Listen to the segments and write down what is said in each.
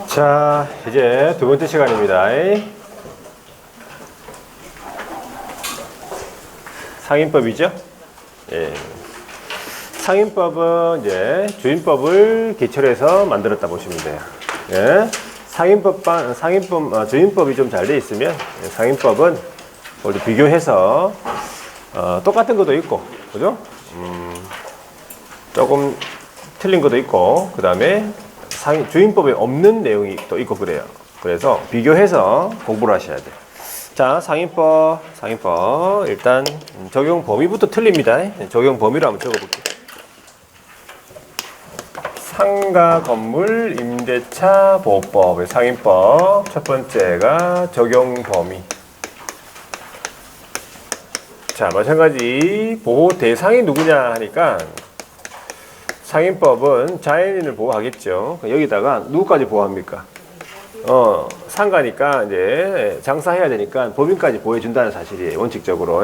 자, 이제 두 번째 시간입니다. 상인법이죠? 예. 상인법은 이제 주인법을 기초로 해서 만들었다 보시면 돼요. 예. 주인법이 좀 잘 돼 있으면 상인법은 우리 비교해서 똑같은 것도 있고, 그죠? 조금 틀린 것도 있고, 그 다음에 주인법에 없는 내용이 또 있고 그래요. 그래서 비교해서 공부를 하셔야 돼요. 자, 상인법. 일단 적용 범위부터 틀립니다. 적용 범위로 한번 적어볼게요. 상가 건물 임대차 보호법의 상인법. 첫 번째가 적용 범위. 자, 마찬가지 보호 대상이 누구냐 하니까 상인법은 자연인을 보호하겠죠. 여기다가 누구까지 보호합니까? 상가니까 이제 장사해야 되니까 법인까지 보호해준다는 사실이에요. 원칙적으로.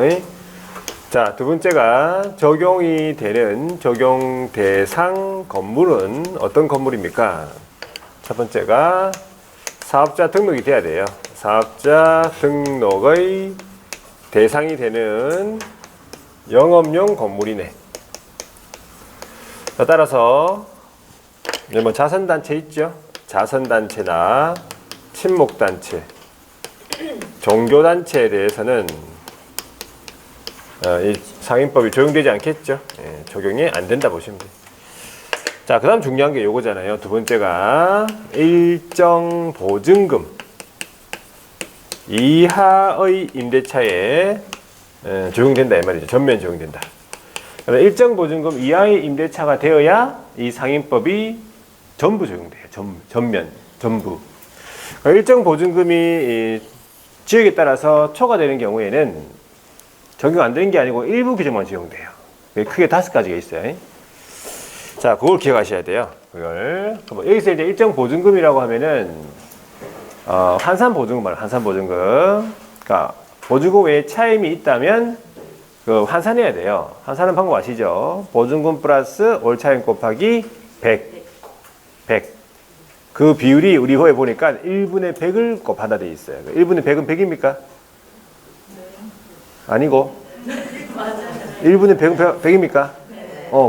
자, 두 번째가 적용이 되는 적용 대상 건물은 어떤 건물입니까? 첫 번째가 사업자 등록이 돼야 돼요. 사업자 등록의 대상이 되는 영업용 건물이네. 따라서 뭐 자선단체 있죠? 자선단체나 친목단체, 종교단체에 대해서는 이 상인법이 적용되지 않겠죠? 예, 적용이 안 된다 보시면 돼요. 자, 그 다음 중요한 게 요거잖아요. 두 번째가 일정 보증금 이하의 임대차에 적용된다 이 말이죠. 전면 적용된다. 일정 보증금 이하의 임대차가 되어야 이 상인법이 전부 적용돼요. 전부. 일정 보증금이 지역에 따라서 초과되는 경우에는 적용 안 되는 게 아니고 일부 규정만 적용돼요. 크게 5가지가 있어요. 자, 그걸 기억하셔야 돼요. 여기서 이제 일정 보증금이라고 하면은 환산 보증금 말이에요. 환산 보증금. 그러니까 보증금 외에 차임이 있다면 환산해야 돼요. 환산하는 방법 아시죠? 보증금 플러스 올차임 곱하기 100. 그 비율이 우리 호에 보니까 1분의 100을 곱한다 돼 있어요. 1분의 100은 100입니까? 아니고. 1분의 100은 100입니까?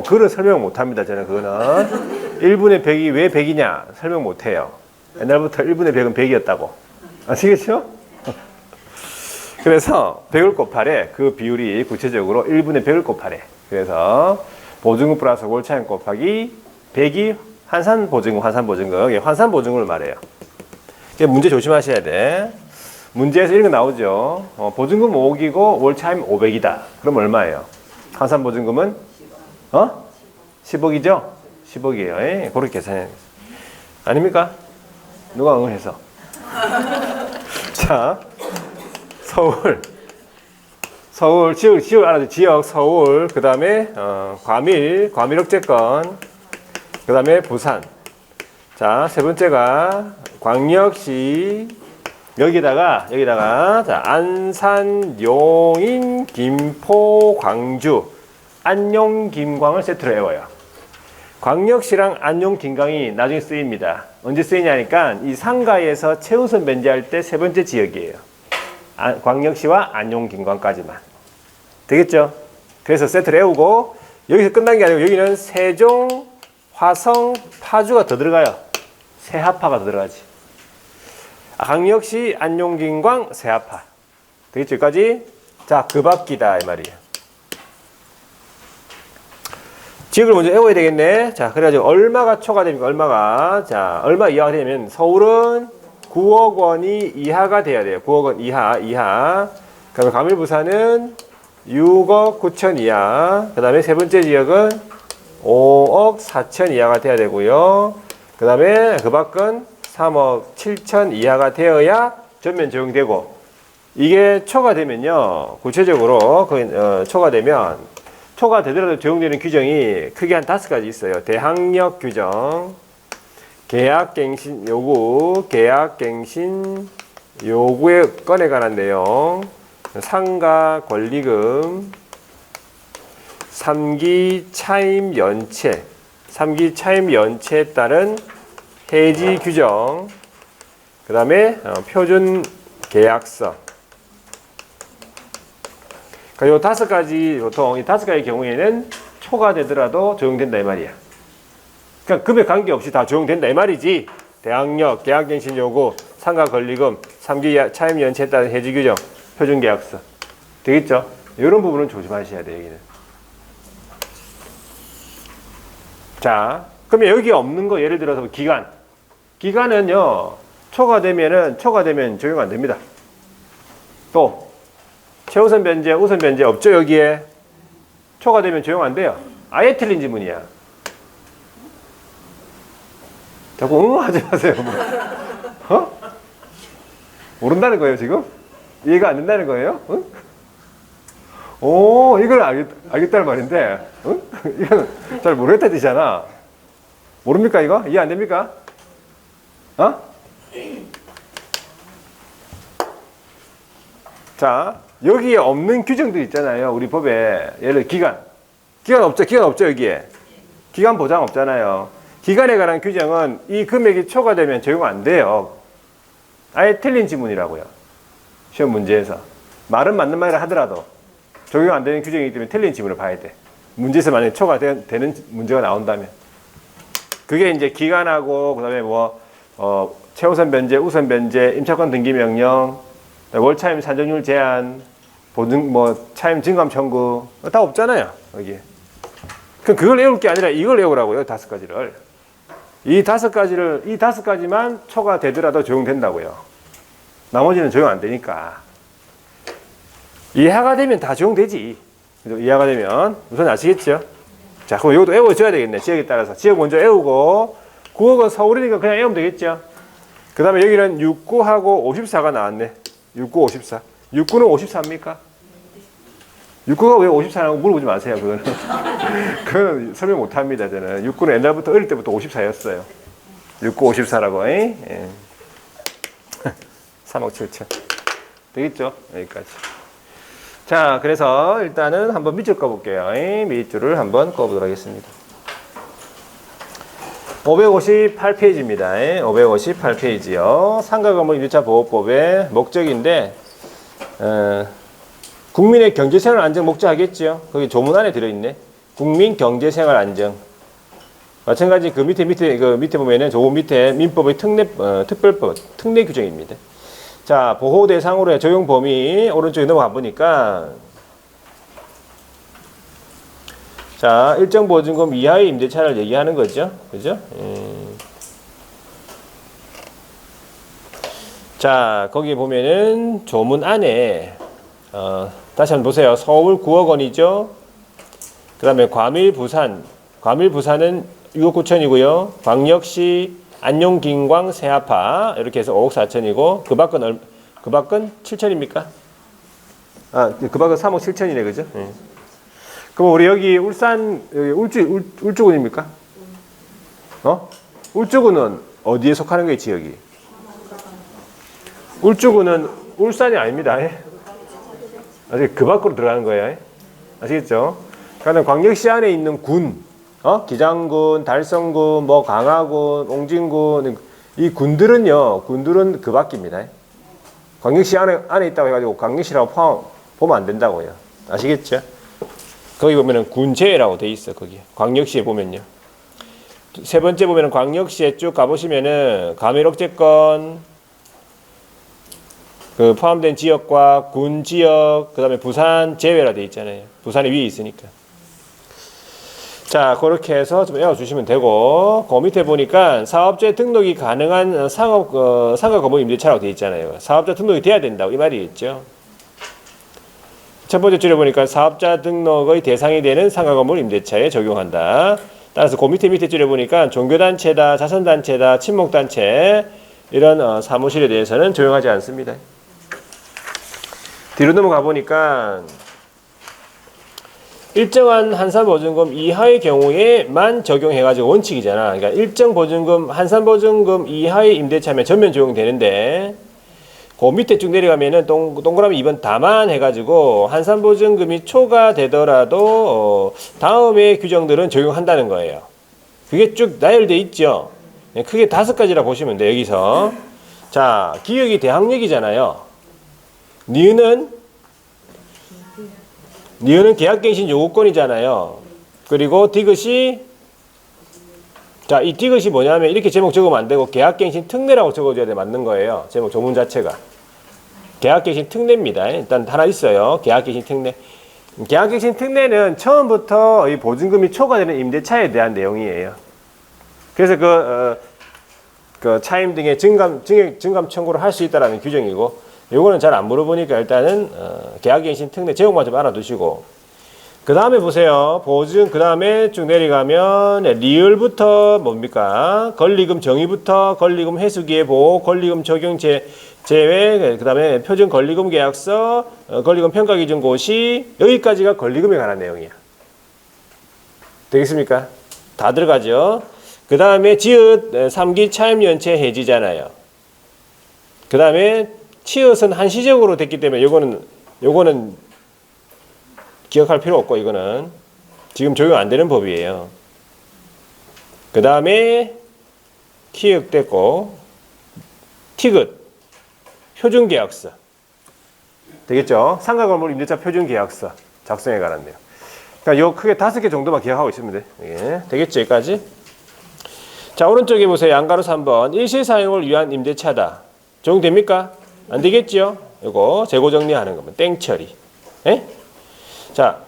그거는 설명 못 합니다. 저는 그거는. 1분의 100이 왜 100이냐? 설명 못 해요. 옛날부터 1분의 100은 100이었다고. 아시겠죠? 그래서 100을 곱하래. 그 비율이 구체적으로 1분의 100을 곱하래. 그래서 보증금 플러스 올차임 곱하기 100이 환산 보증금. 환산 보증금을 말해요. 문제 조심하셔야 돼. 문제에서 이런 거 나오죠. 보증금 5억이고 올차임 500이다. 그럼 얼마예요? 환산 보증금은 10억이죠? 10억이에요. 그렇게 계산해야 돼. 아닙니까? 누가 응해서. 자, 서울 지역 알아죠? 지역 서울. 그 다음에 과밀 억제권. 그 다음에 부산. 자, 세 번째가 광역시. 여기다가 자, 안산, 용인, 김포, 광주, 안용, 김광을 세트로 외워요. 광역시랑 안용, 김광이 나중에 쓰입니다. 언제 쓰이냐니까 이 상가에서 최우선 면제할 때 세 번째 지역이에요. 광역시와 안용, 김광까지만. 되겠죠? 그래서 세트를 외우고 여기서 끝난 게 아니고 여기는 세종, 화성, 파주가 더 들어가요. 세하파가 더 들어가지. 광역시, 안용, 김광, 세하파. 되겠죠? 여기까지? 자, 그 밖이다 이 말이에요. 지역을 먼저 외워야 되겠네. 자, 그래가지고 얼마가 초과됩니까? 얼마 이하가 되면 서울은 9억 원이 이하가 돼야 돼요. 9억 원 이하. 그다음에 과밀 부산은 6억 9천 이하. 그다음에 세 번째 지역은 5억 4천 이하가 돼야 되고요. 그다음에 그 밖은 3억 7천 이하가 되어야 전면 적용되고, 이게 초과되면요. 구체적으로 초과되더라도 적용되는 규정이 크게 한 5가지 있어요. 대항력 규정, 계약갱신 요구, 계약갱신 요구의 건에 관한 내용, 상가 권리금, 3기 차임 연체에 따른 해지 규정, 그 다음에 표준 계약서. 그러니까 요 5가지, 보통 이 5가지 경우에는 초과되더라도 적용된다 이 말이야. 그러니까 금액 관계없이 다 적용된다 이 말이지. 대항력, 계약갱신 요구, 상가 권리금, 3기 차임 연체에 따른 해지 규정, 표준 계약서. 되겠죠? 이런 부분은 조심하셔야 돼요, 여기는. 자, 그러면 여기 없는 거 예를 들어서 기간. 기간은요, 초과되면 적용 안 됩니다. 또, 최우선 변제, 우선 변제 없죠, 여기에? 초과되면 적용 안 돼요. 아예 틀린 지문이야. 자꾸 응 하지 마세요. 어? 모른다는 거예요, 지금? 이해가 안 된다는 거예요? 응? 오, 이걸 알겠다는 말인데, 응? 이건 잘 모르겠다는 뜻이잖아. 모릅니까, 이거? 이해 안 됩니까? 어? 자, 여기에 없는 규정들 있잖아요, 우리 법에. 예를 들어, 기간. 기간 없죠, 여기에. 기간 보장 없잖아요. 기간에 관한 규정은 이 금액이 초과되면 적용 안 돼요. 아예 틀린 지문이라고요. 시험 문제에서. 말은 맞는 말을 하더라도 적용 안 되는 규정이기 때문에 틀린 지문을 봐야 돼. 문제에서 만약에 초과되는 문제가 나온다면. 그게 이제 기간하고, 그 다음에 최우선 변제, 우선 변제, 임차권 등기 명령, 월차임 산정률 제한, 보증, 차임 증감 청구, 다 없잖아요, 여기에. 그럼 그걸 외울 게 아니라 이걸 외우라고요, 5가지를. 이 5가지만 초과되더라도 적용된다고요. 나머지는 적용 안 되니까. 이해가 되면 다 적용되지. 이해가 되면. 우선 아시겠죠? 자, 그럼 이것도 외워줘야 되겠네. 지역에 따라서. 지역 먼저 외우고, 9억은 서울이니까 그냥 외우면 되겠죠? 그 다음에 여기는 69하고 54가 나왔네. 69, 54. 69는 54입니까? 69가 왜 54라고 물어보지 마세요, 그거는. 그거는 설명 못 합니다, 저는. 69는 옛날부터, 어릴 때부터 54였어요. 69, 54라고, 예. 3억 7천. 되겠죠? 여기까지. 자, 그래서 일단은 한번 밑줄 꺼볼게요. 밑줄을 한번 꺼보도록 하겠습니다. 558페이지입니다. 558페이지요. 상가건물 임대차 보호법의 목적인데, 국민의 경제생활 안정 목적하겠죠. 거기 조문 안에 들어있네. 국민 경제생활 안정. 마찬가지 그 밑에 보면은 조문 밑에 민법의 특별법, 특례 규정입니다. 자, 보호 대상으로의 적용 범위 오른쪽에 넘어가 보니까 자, 일정 보증금 이하의 임대차를 얘기하는 거죠. 그죠? 자, 거기 보면은 조문 안에 다시 한번 보세요. 서울 9억 원이죠. 그 다음에 과밀 부산은 6억 9천이고요. 광역시 안용 김광 세아파 이렇게 해서 5억 4천이고 그 밖은 7천입니까? 아, 그 밖은 3억 7천이네, 그죠? 그럼 우리 여기 울산 울주군입니까? 울주군은 어디에 속하는 거예요, 지역이? 울주군은 울산이 아닙니다. 아직 그 밖으로 들어가는 거예요. 아시겠죠? 그러니까 광역시 안에 있는 군, 기장군, 달성군, 강화군, 옹진군, 이 군들은 그 밖입니다. 광역시 안에 있다고 해가지고 광역시라고 보면 안 된다고요. 아시겠죠? 거기 보면은 군제라고 돼 있어, 거기. 광역시에 보면요. 세 번째 보면은 광역시에 쭉 가보시면은 가밀억제권, 그 포함된 지역과 군 지역, 그 다음에 부산 제외라 돼 있잖아요. 부산이 위에 있으니까. 자, 그렇게 해서 좀 외워주시면 되고, 그 밑에 보니까 사업자 등록이 가능한 상가 건물 임대차라고 돼 있잖아요. 사업자 등록이 돼야 된다고 이 말이 있죠. 첫 번째 줄에 보니까 사업자 등록의 대상이 되는 상가 건물 임대차에 적용한다. 따라서 그 밑에 줄에 보니까 종교단체다, 자선단체다, 친목단체 이런 사무실에 대해서는 적용하지 않습니다. 뒤로 넘어가 보니까 일정한 한산보증금 이하의 경우에만 적용해가지고 원칙이잖아. 그러니까 일정 보증금, 한산보증금 이하의 임대차면 전면 적용되는데 그 밑에 쭉 내려가면은 동그라미 2번 다만 해가지고 한산보증금이 초과되더라도 다음의 규정들은 적용한다는 거예요. 그게 쭉 나열돼 있죠. 크게 5가지라 보시면 돼, 여기서. 자, 기역이 대항력이잖아요. 니은은 계약갱신 요구권이잖아요. 그리고 디귿이, 자, 이 디귿이 뭐냐면 이렇게 제목 적으면 안 되고 계약갱신 특례라고 적어줘야 돼, 맞는 거예요. 제목 조문 자체가. 계약갱신 특례입니다. 일단 하나 있어요. 계약갱신 특례. 계약갱신 특례는 처음부터 이 보증금이 초과되는 임대차에 대한 내용이에요. 그래서 그 차임 등의 증감 청구를 할 수 있다라는 규정이고, 요거는 잘 안 물어보니까 일단은 계약갱신 특례 제목만 좀 알아두시고, 그 다음에 보세요. 보증, 그 다음에 쭉 내려가면 리을부터 뭡니까? 권리금 정의부터 권리금 회수기의 보호, 권리금 적용 제외, 그 다음에 표준 권리금 계약서, 권리금 평가 기준 고시, 여기까지가 권리금에 관한 내용이야. 되겠습니까? 다 들어가죠. 그 다음에 지읒 3기 차임연체 해지잖아요. 그 다음에 치읒은 한시적으로 됐기 때문에 요거는 기억할 필요 없고, 이거는 지금 적용 안 되는 법이에요. 그 다음에 키읔 됐고, 티귿 표준계약서 되겠죠? 상가건물 임대차 표준계약서 작성에 관한 내용. 그러니까 요 크게 5개 정도만 기억하고 있으면 돼. 예, 되겠죠? 여기까지. 자, 오른쪽에 보세요. 양가로 3번. 일시 사용을 위한 임대차다. 적용됩니까? 안 되겠죠? 이거 재고 정리하는 거면 땡처리. 예? 자,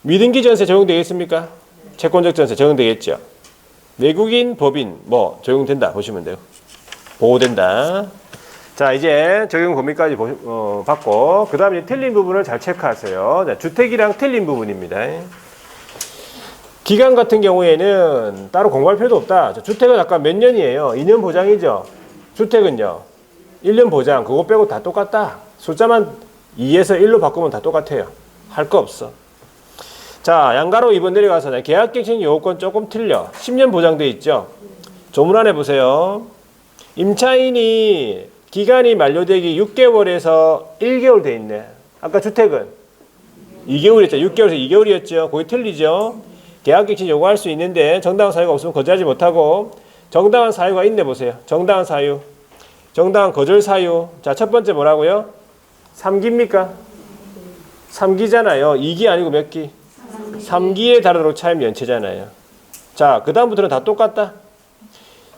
미등기 전세 적용되겠습니까? 채권적 전세 적용되겠죠? 외국인, 법인 뭐 적용된다 보시면 돼요. 보호된다. 자, 이제 적용 범위까지 봤고, 그 다음에 틀린 부분을 잘 체크하세요. 자, 주택이랑 틀린 부분입니다. 기간 같은 경우에는 따로 공부할 필요도 없다. 주택은 아까 몇 년이에요? 2년 보장이죠. 주택은요 1년 보장. 그거 빼고 다 똑같다. 숫자만 2에서 1로 바꾸면 다 똑같아요. 할 거 없어. 자, 양가로 2번 내려가서 계약갱신 요건 조금 틀려. 10년 보장돼 있죠. 조문안에 보세요. 임차인이 기간이 만료되기 6개월에서 1개월 돼 있네. 아까 주택은 2개월이었죠. 6개월에서 2개월이었죠. 거기 틀리죠. 계약갱신 요구할 수 있는데 정당한 사유가 없으면 거절하지 못하고, 정당한 사유가 있네 보세요. 정당한 사유. 정당한 거절 사유. 자, 첫 번째 뭐라고요? 3기입니까? 3기잖아요. 2기 아니고 몇 기? 3기에 다르도록 차임 연체잖아요. 자, 그 다음부터는 다 똑같다.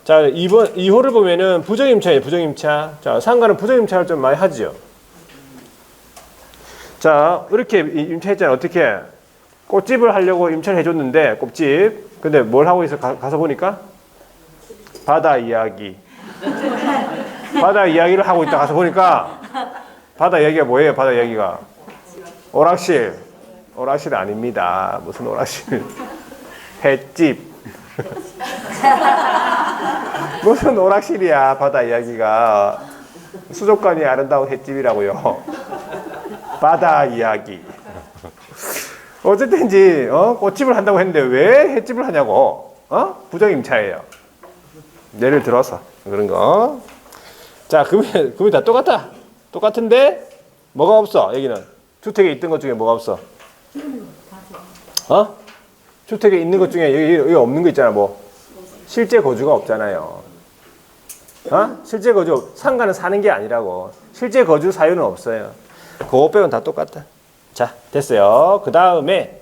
자, 2호를 보면은 부정임차예요. 부정임차. 자, 상가는 부정임차를 좀 많이 하죠. 자, 이렇게 임차했잖아요. 어떻게? 꽃집을 하려고 임차를 해줬는데, 꽃집. 근데 뭘 하고 있어? 가서 보니까? 바다 이야기. 바다 이야기를 하고 있다 가서 보니까, 바다 이야기가 뭐예요? 바다 이야기가? 오락실. 오락실 아닙니다. 무슨 오락실? 횟집. 무슨 오락실이야, 바다 이야기가. 수족관이 아름다운 횟집이라고요. 바다 이야기. 어쨌든지 꽃집을 한다고 했는데 왜 횟집을 하냐고. 부정임차예요. 예를 들어서 그런 거. 자, 금이 다 똑같아. 똑같은데 뭐가 없어? 여기는 주택에 있던 것 중에 뭐가 없어? 주택에 있는 것 중에 여기 없는 거 있잖아. 뭐 실제 거주가 없잖아요. 실제 거주, 상가는 사는 게 아니라고. 실제 거주 사유는 없어요. 그거 빼고는 다 똑같다. 자, 됐어요. 그 다음에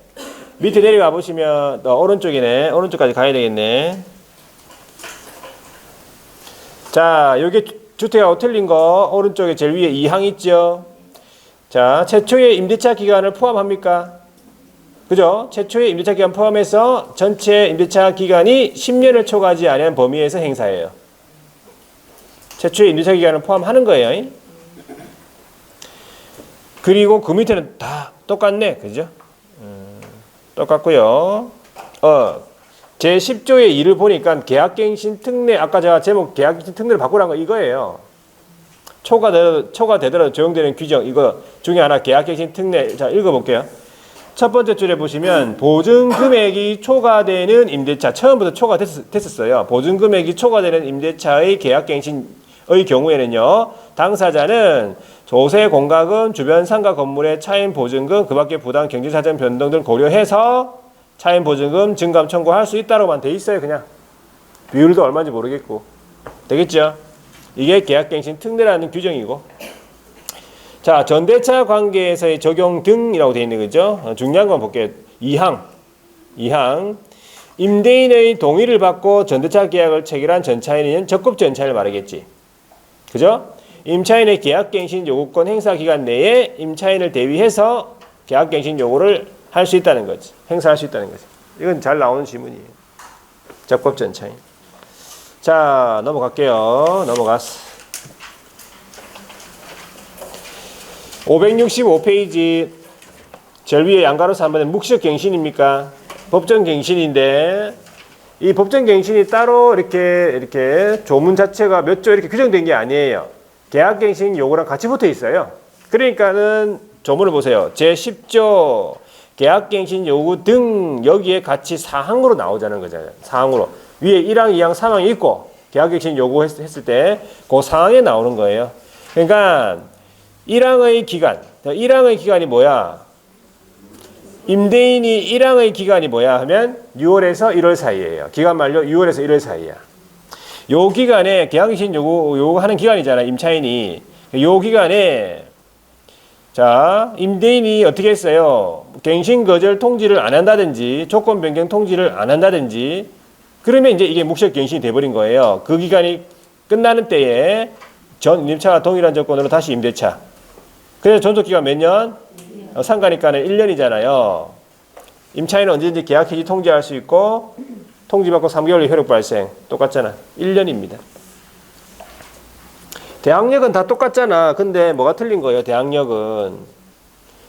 밑에 내려가 보시면 오른쪽이네. 오른쪽까지 가야 되겠네. 자, 여기 주택하고 틀린 거 오른쪽에 제일 위에 2항 있죠. 자, 최초의 임대차 기간을 포함합니까? 그죠? 최초의 임대차 기간 포함해서 전체 임대차 기간이 10년을 초과하지 않은 범위에서 행사해요. 최초의 임대차 기간을 포함하는 거예요. 그리고 그 밑에는 다 똑같네. 그죠? 똑같고요. 제 10조의 2를 보니까 계약갱신 특례, 아까 제가 제목 계약갱신 특례를 바꾸란 거 이거예요. 초과되더라도 적용되는 규정, 이거 중에 하나 계약갱신 특례. 자, 읽어볼게요. 첫 번째 줄에 보시면 보증금액이 초과되는 임대차, 처음부터 초과됐었어요. 보증금액이 초과되는 임대차의 계약갱신의 경우에는요, 당사자는 조세 공과금, 주변 상가 건물의 차임 보증금, 그 밖에 부당 경제사정 변동 등 고려해서 차임 보증금 증감 청구할 수 있다로만 돼 있어요. 그냥 비율도 얼마인지 모르겠고. 되겠죠? 이게 계약갱신 특례라는 규정이고. 자, 전대차 관계에서의 적용 등이라고 되어 있는 거죠. 중요한 건 볼게요. 2항. 임대인의 동의를 받고 전대차 계약을 체결한 전차인은 적급 전차인을 말하겠지. 그죠? 임차인의 계약갱신 요구권 행사 기간 내에 임차인을 대위해서 계약갱신 요구를 할 수 있다는 거지. 행사할 수 있다는 거지. 이건 잘 나오는 지문이에요. 적급 전차인. 자, 넘어갈게요. 넘어갔어. 565페이지 제일 위에 양가로서 한번 묵시적갱신입니까? 법정갱신인데 이 법정갱신이 따로 이렇게 조문 자체가 몇 조 이렇게 규정된 게 아니에요. 계약갱신 요구랑 같이 붙어 있어요. 그러니까는 조문을 보세요. 제10조 계약갱신 요구 등 여기에 같이 사항으로 나오자는 거잖아요. 사항으로. 위에 1항, 2항, 3항이 있고 계약갱신 요구했을 때 그 사항에 나오는 거예요. 그러니까 1항의 기간이 뭐야? 임대인이 1항의 기간이 뭐야 하면 6월에서 1월 사이예요. 기간 만료 6월에서 1월 사이야. 요 기간에 계약갱신 요구하는 기간이잖아, 임차인이. 요 기간에 자, 임대인이 어떻게 했어요? 갱신 거절 통지를 안 한다든지 조건 변경 통지를 안 한다든지 그러면 이제 이게 묵시적 갱신이 돼버린 거예요. 그 기간이 끝나는 때에 전 임차와 동일한 조건으로 다시 임대차. 그래서 존속기간 몇 년? 상가니까는 1년이잖아요. 임차인은 언제든지 계약 해지 통지할 수 있고 통지받고 3개월 효력 발생. 똑같잖아. 1년입니다. 대항력은 다 똑같잖아. 근데 뭐가 틀린 거예요? 대항력은.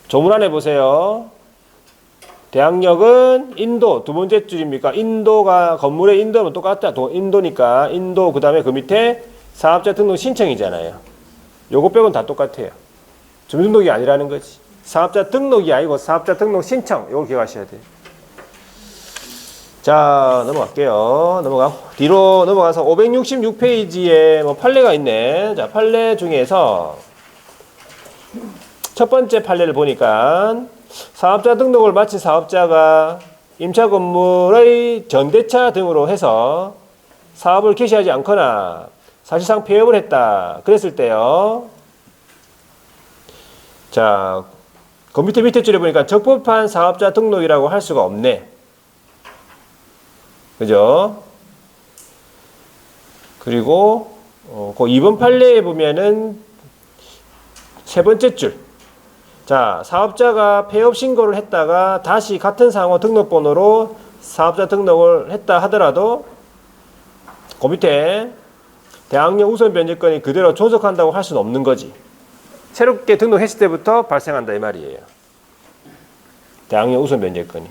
조문안에 보세요. 대항력은 인도 두 번째 줄입니까? 인도가 건물의 인도면 똑같다. 인도니까 인도 그 다음에 그 밑에 사업자 등록 신청이잖아요. 요거 빼고는 다 똑같아요. 주민등록이 아니라는 거지. 사업자 등록이 아니고 사업자 등록 신청. 요걸 기억하셔야 돼요. 자, 넘어갈게요. 뒤로 넘어가서 566페이지에 뭐 판례가 있네. 자, 판례 중에서 첫 번째 판례를 보니까 사업자 등록을 마친 사업자가 임차 건물의 전대차 등으로 해서 사업을 개시하지 않거나 사실상 폐업을 했다. 그랬을 때요. 자, 그 밑에 줄에 보니까 적법한 사업자 등록이라고 할 수가 없네. 그죠? 그리고 그 2번 판례에 보면은 세 번째 줄. 자, 사업자가 폐업 신고를 했다가 다시 같은 상호 등록번호로 사업자 등록을 했다 하더라도 그 밑에 대항력 우선 변제권이 그대로 존속한다고 할 수는 없는 거지. 새롭게 등록했을 때부터 발생한다 이 말이에요. 대항력 우선 변제권이.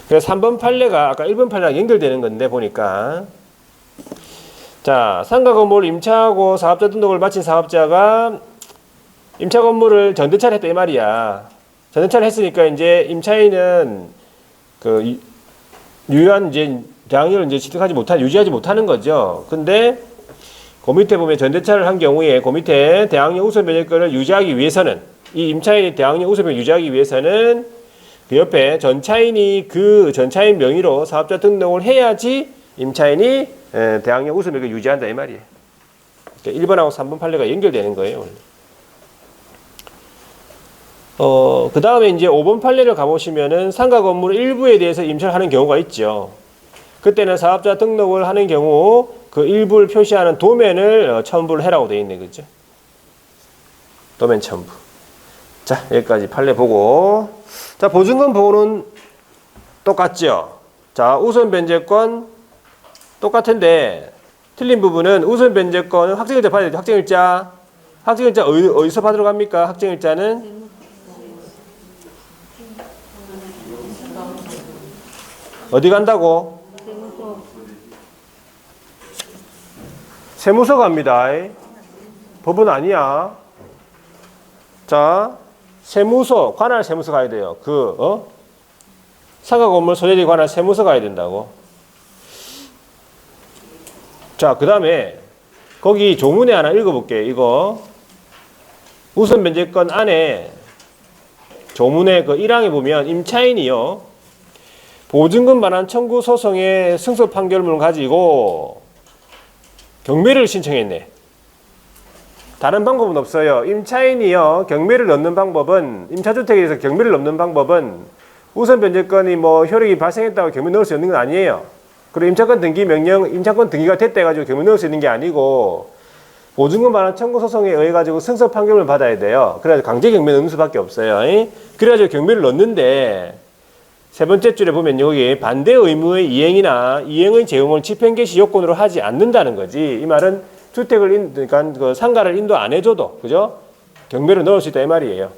그래서 3번 판례가 아까 1번 판례랑 연결되는 건데 보니까 자, 상가 건물을 임차하고 사업자 등록을 마친 사업자가 임차 건물을 전대차를 했다 이 말이야. 전대차를 했으니까 이제 임차인은 그 유효한 이제 대항력을 이제 유지하지 못하는 거죠. 근데 그 밑에 보면 전대차를 한 경우에 그 밑에 대항력 우선 변제권을 유지하기 위해서는 이 임차인이 대항력 우선 변제권을 유지하기 위해서는 그 옆에 전차인이 그 전차인 명의로 사업자 등록을 해야지 임차인이 대항력 우선 변제권을 유지한다 이 말이에요. 그러니까 1번하고 3번 판례가 연결되는 거예요. 그 다음에 이제 5번 판례를 가보시면은 상가 건물 일부에 대해서 임차를 하는 경우가 있죠. 그때는 사업자 등록을 하는 경우 그 일부를 표시하는 도면을 첨부를 해라고 되어 있네. 그죠? 도면 첨부. 자, 여기까지 판례 보고. 자, 보증금 보호는 똑같죠? 자, 우선 변제권 똑같은데 틀린 부분은 우선 변제권은 확정일자 받아야 되죠. 확정일자. 확정일자 어디서 받으러 갑니까? 확정일자는 어디 간다고? 세무서 갑니다. 법은 아니야. 자, 세무서, 관할 세무서 가야 돼요. 상가 건물 소재지에 관한 세무서 가야 된다고. 자, 그 다음에 거기 조문에 하나 읽어볼게요. 이거 우선 변제권 안에 조문에 그 1항에 보면 임차인이요. 보증금 반환 청구 소송의 승소 판결문을 가지고 경매를 신청했네. 다른 방법은 없어요. 임차인이요, 경매를 넣는 방법은, 임차주택에 대해서 경매를 넣는 방법은 우선 변제권이 뭐 효력이 발생했다고 경매 넣을 수 있는 건 아니에요. 그리고 임차권 등기 명령, 임차권 등기가 됐다 해가지고 경매 넣을 수 있는 게 아니고 보증금 반환 청구 소송에 의해 가지고 승소 판결을 받아야 돼요. 그래서 강제 경매 넣는 수밖에 없어요. 그래가지고 경매를 넣는데 세 번째 줄에 보면 여기 반대 의무의 이행이나 이행의 제공을 집행 개시 요건으로 하지 않는다는 거지. 이 말은 주택을 그러니까 그 상가를 인도 안 해줘도 그죠? 경매를 넣을 수 있다 이 말이에요.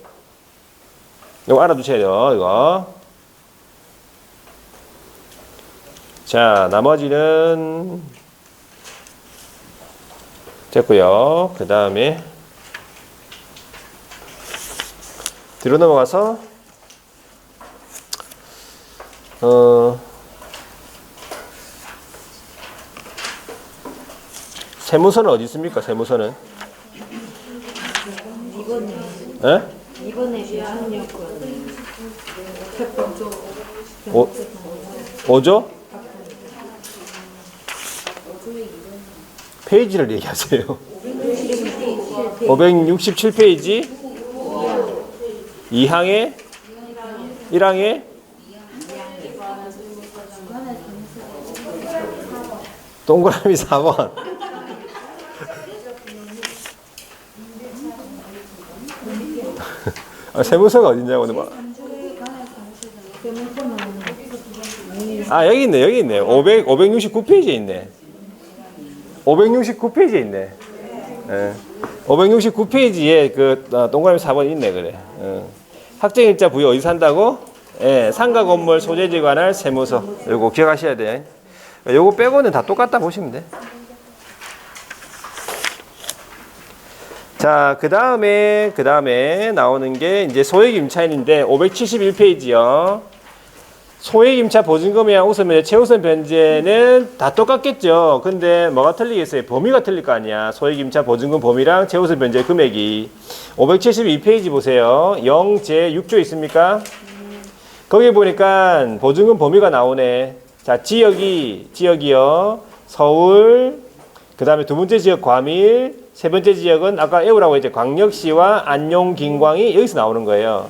이거 알아두셔야 돼요. 이거. 자, 나머지는 됐고요. 그 다음에 뒤로 넘어가서 세무서는 어디 있습니까? 세무서는? 이번에 배상여건 5조? 페이지를 얘기하세요. 567페이지 2항에 1항에 동그라미 4번. 세무서가 어딨냐고. 아, 여기 있네, 여기 있네. 569페이지에 있네. 569페이지에 있네. 예. 569페이지에 그 동그라미 4번 있네, 그래. 확정일자 부여 어디서 한다고? 예, 상가 건물 소재지에 관할 세무서. 요거 기억하셔야 돼. 요거 빼고는 다 똑같다 보시면 돼. 자, 그 다음에 나오는 게 이제 소액임차인인데 571페이지요. 소액임차 보증금이랑 우선면제, 최우선 변제는 다 똑같겠죠. 근데 뭐가 틀리겠어요? 범위가 틀릴 거 아니야. 소액임차 보증금 범위랑 최우선 변제 금액이. 572페이지 보세요. 0제6조 있습니까? 거기 보니까 보증금 범위가 나오네. 자, 지역이요. 서울, 그 다음에 두 번째 지역 과밀, 세 번째 지역은 아까 애우라고 했죠. 광역시와 안용, 김광이 여기서 나오는 거예요.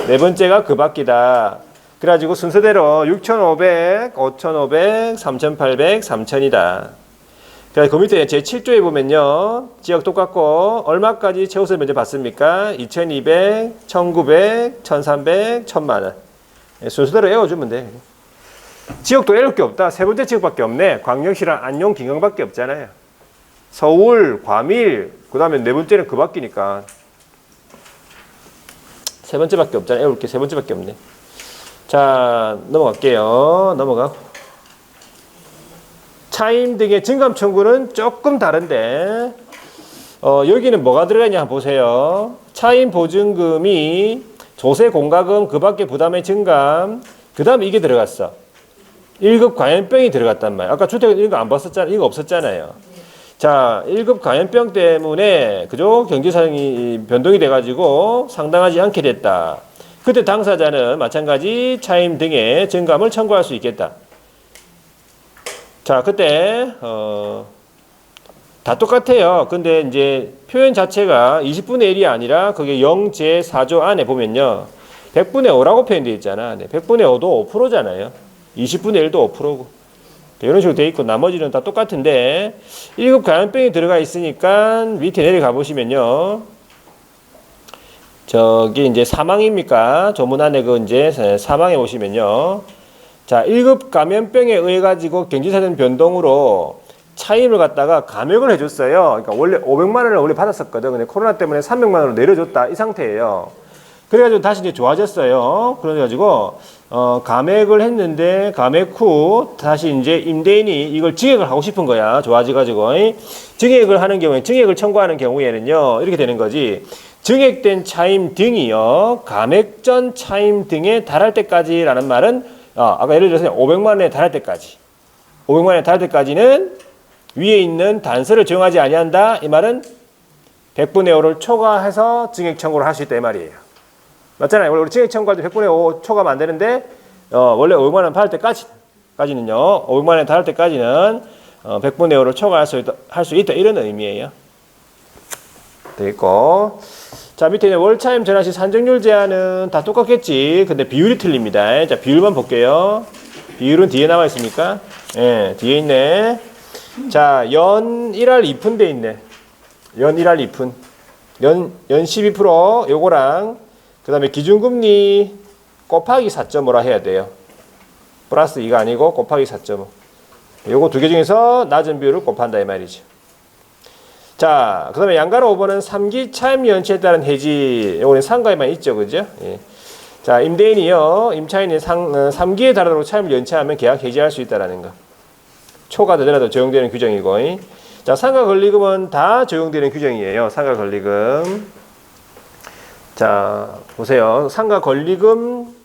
네 번째가 그 밖이다. 그래가지고 순서대로 6,500, 5,500, 3,800, 3,000이다. 그래서 그 밑에 제7조에 보면요. 지역 똑같고 얼마까지 최우선 변제 받습니까? 2,200, 1,900, 1,300, 1,000만 원. 순서대로 애워주면 돼. 지역도 애울 게 없다. 세 번째 지역밖에 없네. 광역시랑 안용, 김광밖에 없잖아요. 서울, 과밀, 그 다음에 네 번째는 그 밖이니까. 세 번째밖에 없잖아. 애울 게 세 번째밖에 없네. 자, 넘어갈게요. 넘어가고. 차임 등의 증감 청구는 조금 다른데, 여기는 뭐가 들어가냐 한번 보세요. 차임 보증금이 조세 공과금 그 밖에 부담의 증감, 그 다음에 이게 들어갔어. 1급 감염병이 들어갔단 말이야. 아까 주택은 이거 안 봤었잖아. 이거 없었잖아요. 자, 1급 감염병 때문에, 그죠? 경제상이 변동이 돼가지고 상당하지 않게 됐다. 그때 당사자는 마찬가지 차임 등의 증감을 청구할 수 있겠다. 자, 그때, 다 똑같아요. 근데 이제 표현 자체가 20분의 1이 아니라 그게 0제4조 안에 보면요. 100분의 5라고 표현되어 있잖아. 100분의 5도 5%잖아요. 20분의 1도 5%고. 이런 식으로 되어 있고 나머지는 다 똑같은데 1급 감염병이 들어가 있으니까 밑에 내려가 보시면요. 저기 이제 사망입니까? 조문 안에 그 이제 사망에 보시면요. 자, 1급 감염병에 의해 가지고 경제사정 변동으로 차임을 갖다가 감액을 해줬어요. 그러니까 원래 500만 원을 원래 받았었거든. 근데 코로나 때문에 300만 원으로 내려줬다 이 상태예요. 그래가지고 다시 이제 좋아졌어요. 그래가지고 감액을 했는데 감액 후 다시 이제 임대인이 이걸 증액을 하고 싶은 거야. 좋아져가지고 증액을 하는 경우에 증액을 청구하는 경우에는요 이렇게 되는 거지. 증액된 차임 등이요 감액 전 차임 등에 달할 때까지라는 말은 아까 예를 들어서 500만 원에 달할 때까지 500만 원에 달할 때까지는 위에 있는 단서를 적용하지 아니한다. 이 말은 100분의 5를 초과해서 증액 청구를 할 수 있다 이 말이에요. 맞잖아요. 우리 증액 청구할 때 100분의 5 초과하면 안 되는데 원래 500만 원 받을 때까지는요. 500만 원에 달할 때까지는 100분의 5를 초과할 수 있다. 이런 의미예요. 되겠고. 자, 밑에 있는 월차임 전환시 산정률 제한은 다 똑같겠지. 근데 비율이 틀립니다. 자, 비율만 볼게요. 비율은 뒤에 나와 있으니까. 예, 뒤에 있네. 자, 연 1할 2푼 돼 있네. 연 1할 2푼. 연 12% 요거랑 그 다음에 기준금리 곱하기 4.5라 해야 돼요. 플러스 2가 아니고 곱하기 4.5. 요거 두 개 중에서 낮은 비율을 곱한다 이 말이죠. 자, 그 다음에 양가로 5번은 3기 차임 연체에 따른 해지. 요거는 상가에만 있죠. 그죠? 예. 자, 임대인이요. 임차인이 3기에 달하도록 차임을 연체하면 계약 해지할 수 있다라는 거. 초가 되더라도 적용되는 규정이고. 자, 상가 권리금은 다 적용되는 규정이에요. 상가 권리금. 자, 보세요. 상가 권리금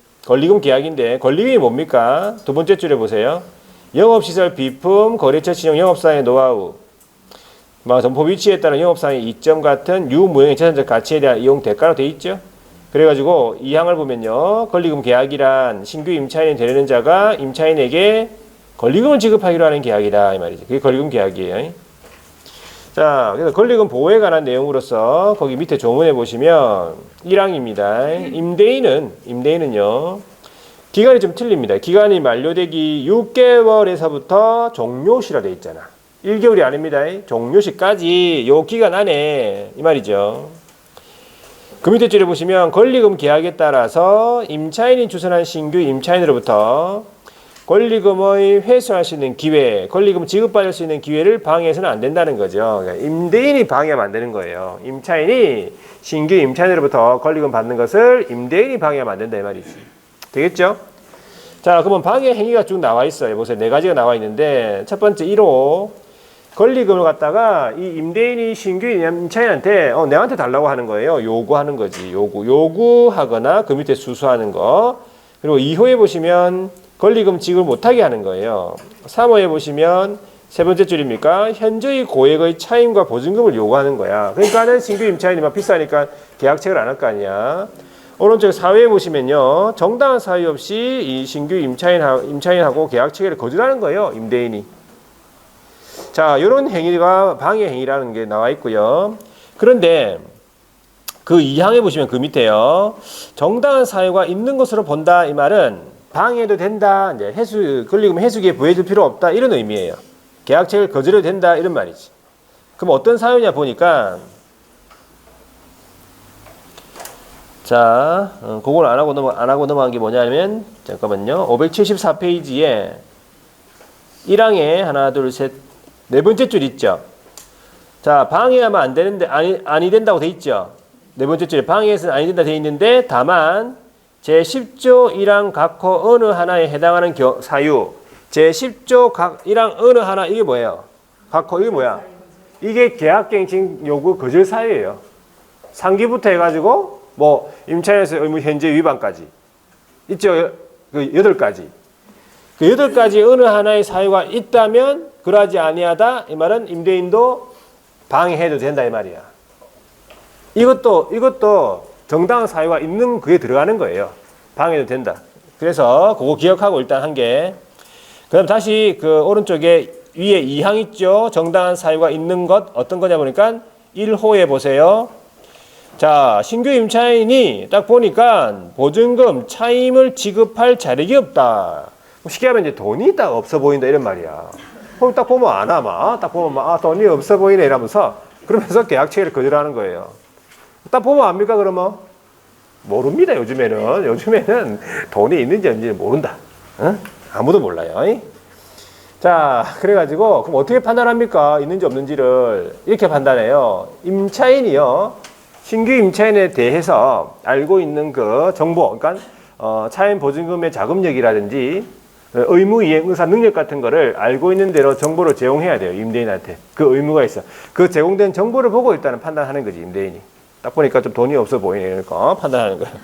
계약인데 권리금이 뭡니까? 두 번째 줄에 보세요. 영업시설 비품, 거래처 신용 영업사의 노하우, 점포 위치에 따른 영업사의 이점 같은 유무형의 재산적 가치에 대한 이용 대가로 돼 있죠. 그래가지고 이 항을 보면요. 권리금 계약이란 신규 임차인이 되려는 자가 임차인에게 권리금을 지급하기로 하는 계약이다 이 말이죠. 그게 권리금 계약이에요. 자, 그래서 권리금 보호에 관한 내용으로서 거기 밑에 조문에 보시면 1항입니다. 임대인은요. 기간이 좀 틀립니다. 기간이 만료되기 6개월에서부터 종료시라 돼 있잖아. 1개월이 아닙니다. 종료시까지 요 기간 안에 이 말이죠. 그 밑에 줄에 보시면 권리금 계약에 따라서 임차인이 추선한 신규 임차인으로부터 권리금의 회수할 수 있는 기회, 권리금 지급받을 수 있는 기회를 방해해서는 안 된다는 거죠. 그러니까 임대인이 방해하면 안 되는 거예요. 임차인이 신규 임차인으로부터 권리금 받는 것을 임대인이 방해하면 안 된다 이 말이지. 되겠죠? 자, 그러면 방해 행위가 쭉 나와 있어요. 보세요. 4가지가 나와 있는데 첫 번째 1호 권리금을 갖다가 이 임대인이 신규 임차인한테 내한테 달라고 하는 거예요. 요구하는 거지. 요구하거나 그 밑에 수수하는 거. 그리고 2호에 보시면 권리금 지급을 못하게 하는 거예요. 3호에 보시면 세 번째 줄입니까? 현저히 고액의 차임과 보증금을 요구하는 거야. 그러니까는 신규 임차인이 막 비싸니까 계약책을 안 할 거 아니야. 오른쪽 4회에 보시면요. 정당한 사유 없이 이 신규 임차인하고 계약 체결을 거절하는 거예요. 임대인이. 자, 이런 행위가 방해 행위라는 게 나와 있고요. 그런데 그 2항에 보시면 그 밑에요. 정당한 사유가 있는 것으로 본다 이 말은 방해도 된다. 이제 권리금 해수기에 부여해줄 필요 없다. 이런 의미예요. 계약 체결 거절해도 된다. 이런 말이지. 그럼 어떤 사유냐 보니까 자, 그걸 안 하고 넘어간 게 뭐냐면, 잠깐만요. 574페이지에 1항에 하나, 둘, 셋, 네 번째 줄 있죠. 자, 방해하면 안 되는데, 아니 된다고 돼 있죠. 네 번째 줄에 방해해서는 아니 된다 돼 있는데, 다만, 제10조 1항 각호 어느 하나에 해당하는 사유, 제10조 1항 어느 하나, 이게 뭐예요? 각호, 이게 뭐야? 이게 계약갱신 요구 거절 사유예요. 상기부터 해가지고, 임차인에서 의무 현재 위반까지. 있죠? 그 8가지. 그 8가지 어느 하나의 사유가 있다면, 그러하지 아니하다. 이 말은 임대인도 방해해도 된다. 이 말이야. 이것도 정당한 사유가 있는 그에 들어가는 거예요. 방해도 된다. 그래서 그거 기억하고 일단 한 개. 그 다음 다시 그 오른쪽에 위에 2항 있죠? 정당한 사유가 있는 것. 어떤 거냐 보니까 1호에 보세요. 자, 신규 임차인이 딱 보니까 보증금, 차임을 지급할 자력이 없다. 쉽게 하면 이제 돈이 딱 없어 보인다 이런 말이야. 그럼 딱 보면 안 하마. 딱 보면 돈이 없어 보이네 이러면서 그러면서 계약 체결을 거절하는 거예요. 딱 보면 압니까 그러면? 모릅니다. 요즘에는 돈이 있는지 없는지 모른다. 응? 아무도 몰라요. 자, 그래가지고 그럼 어떻게 판단합니까? 있는지 없는지를 이렇게 판단해요. 임차인이요. 신규 임차인에 대해서 알고 있는 그 정보, 그러니까 차임 보증금의 자금력이라든지 의무 이행 의사 능력 같은 거를 알고 있는 대로 정보를 제공해야 돼요. 임대인한테. 그 의무가 있어. 그 제공된 정보를 보고 일단은 판단하는 거지, 임대인이. 딱 보니까 좀 돈이 없어 보이니까 판단하는 거예요.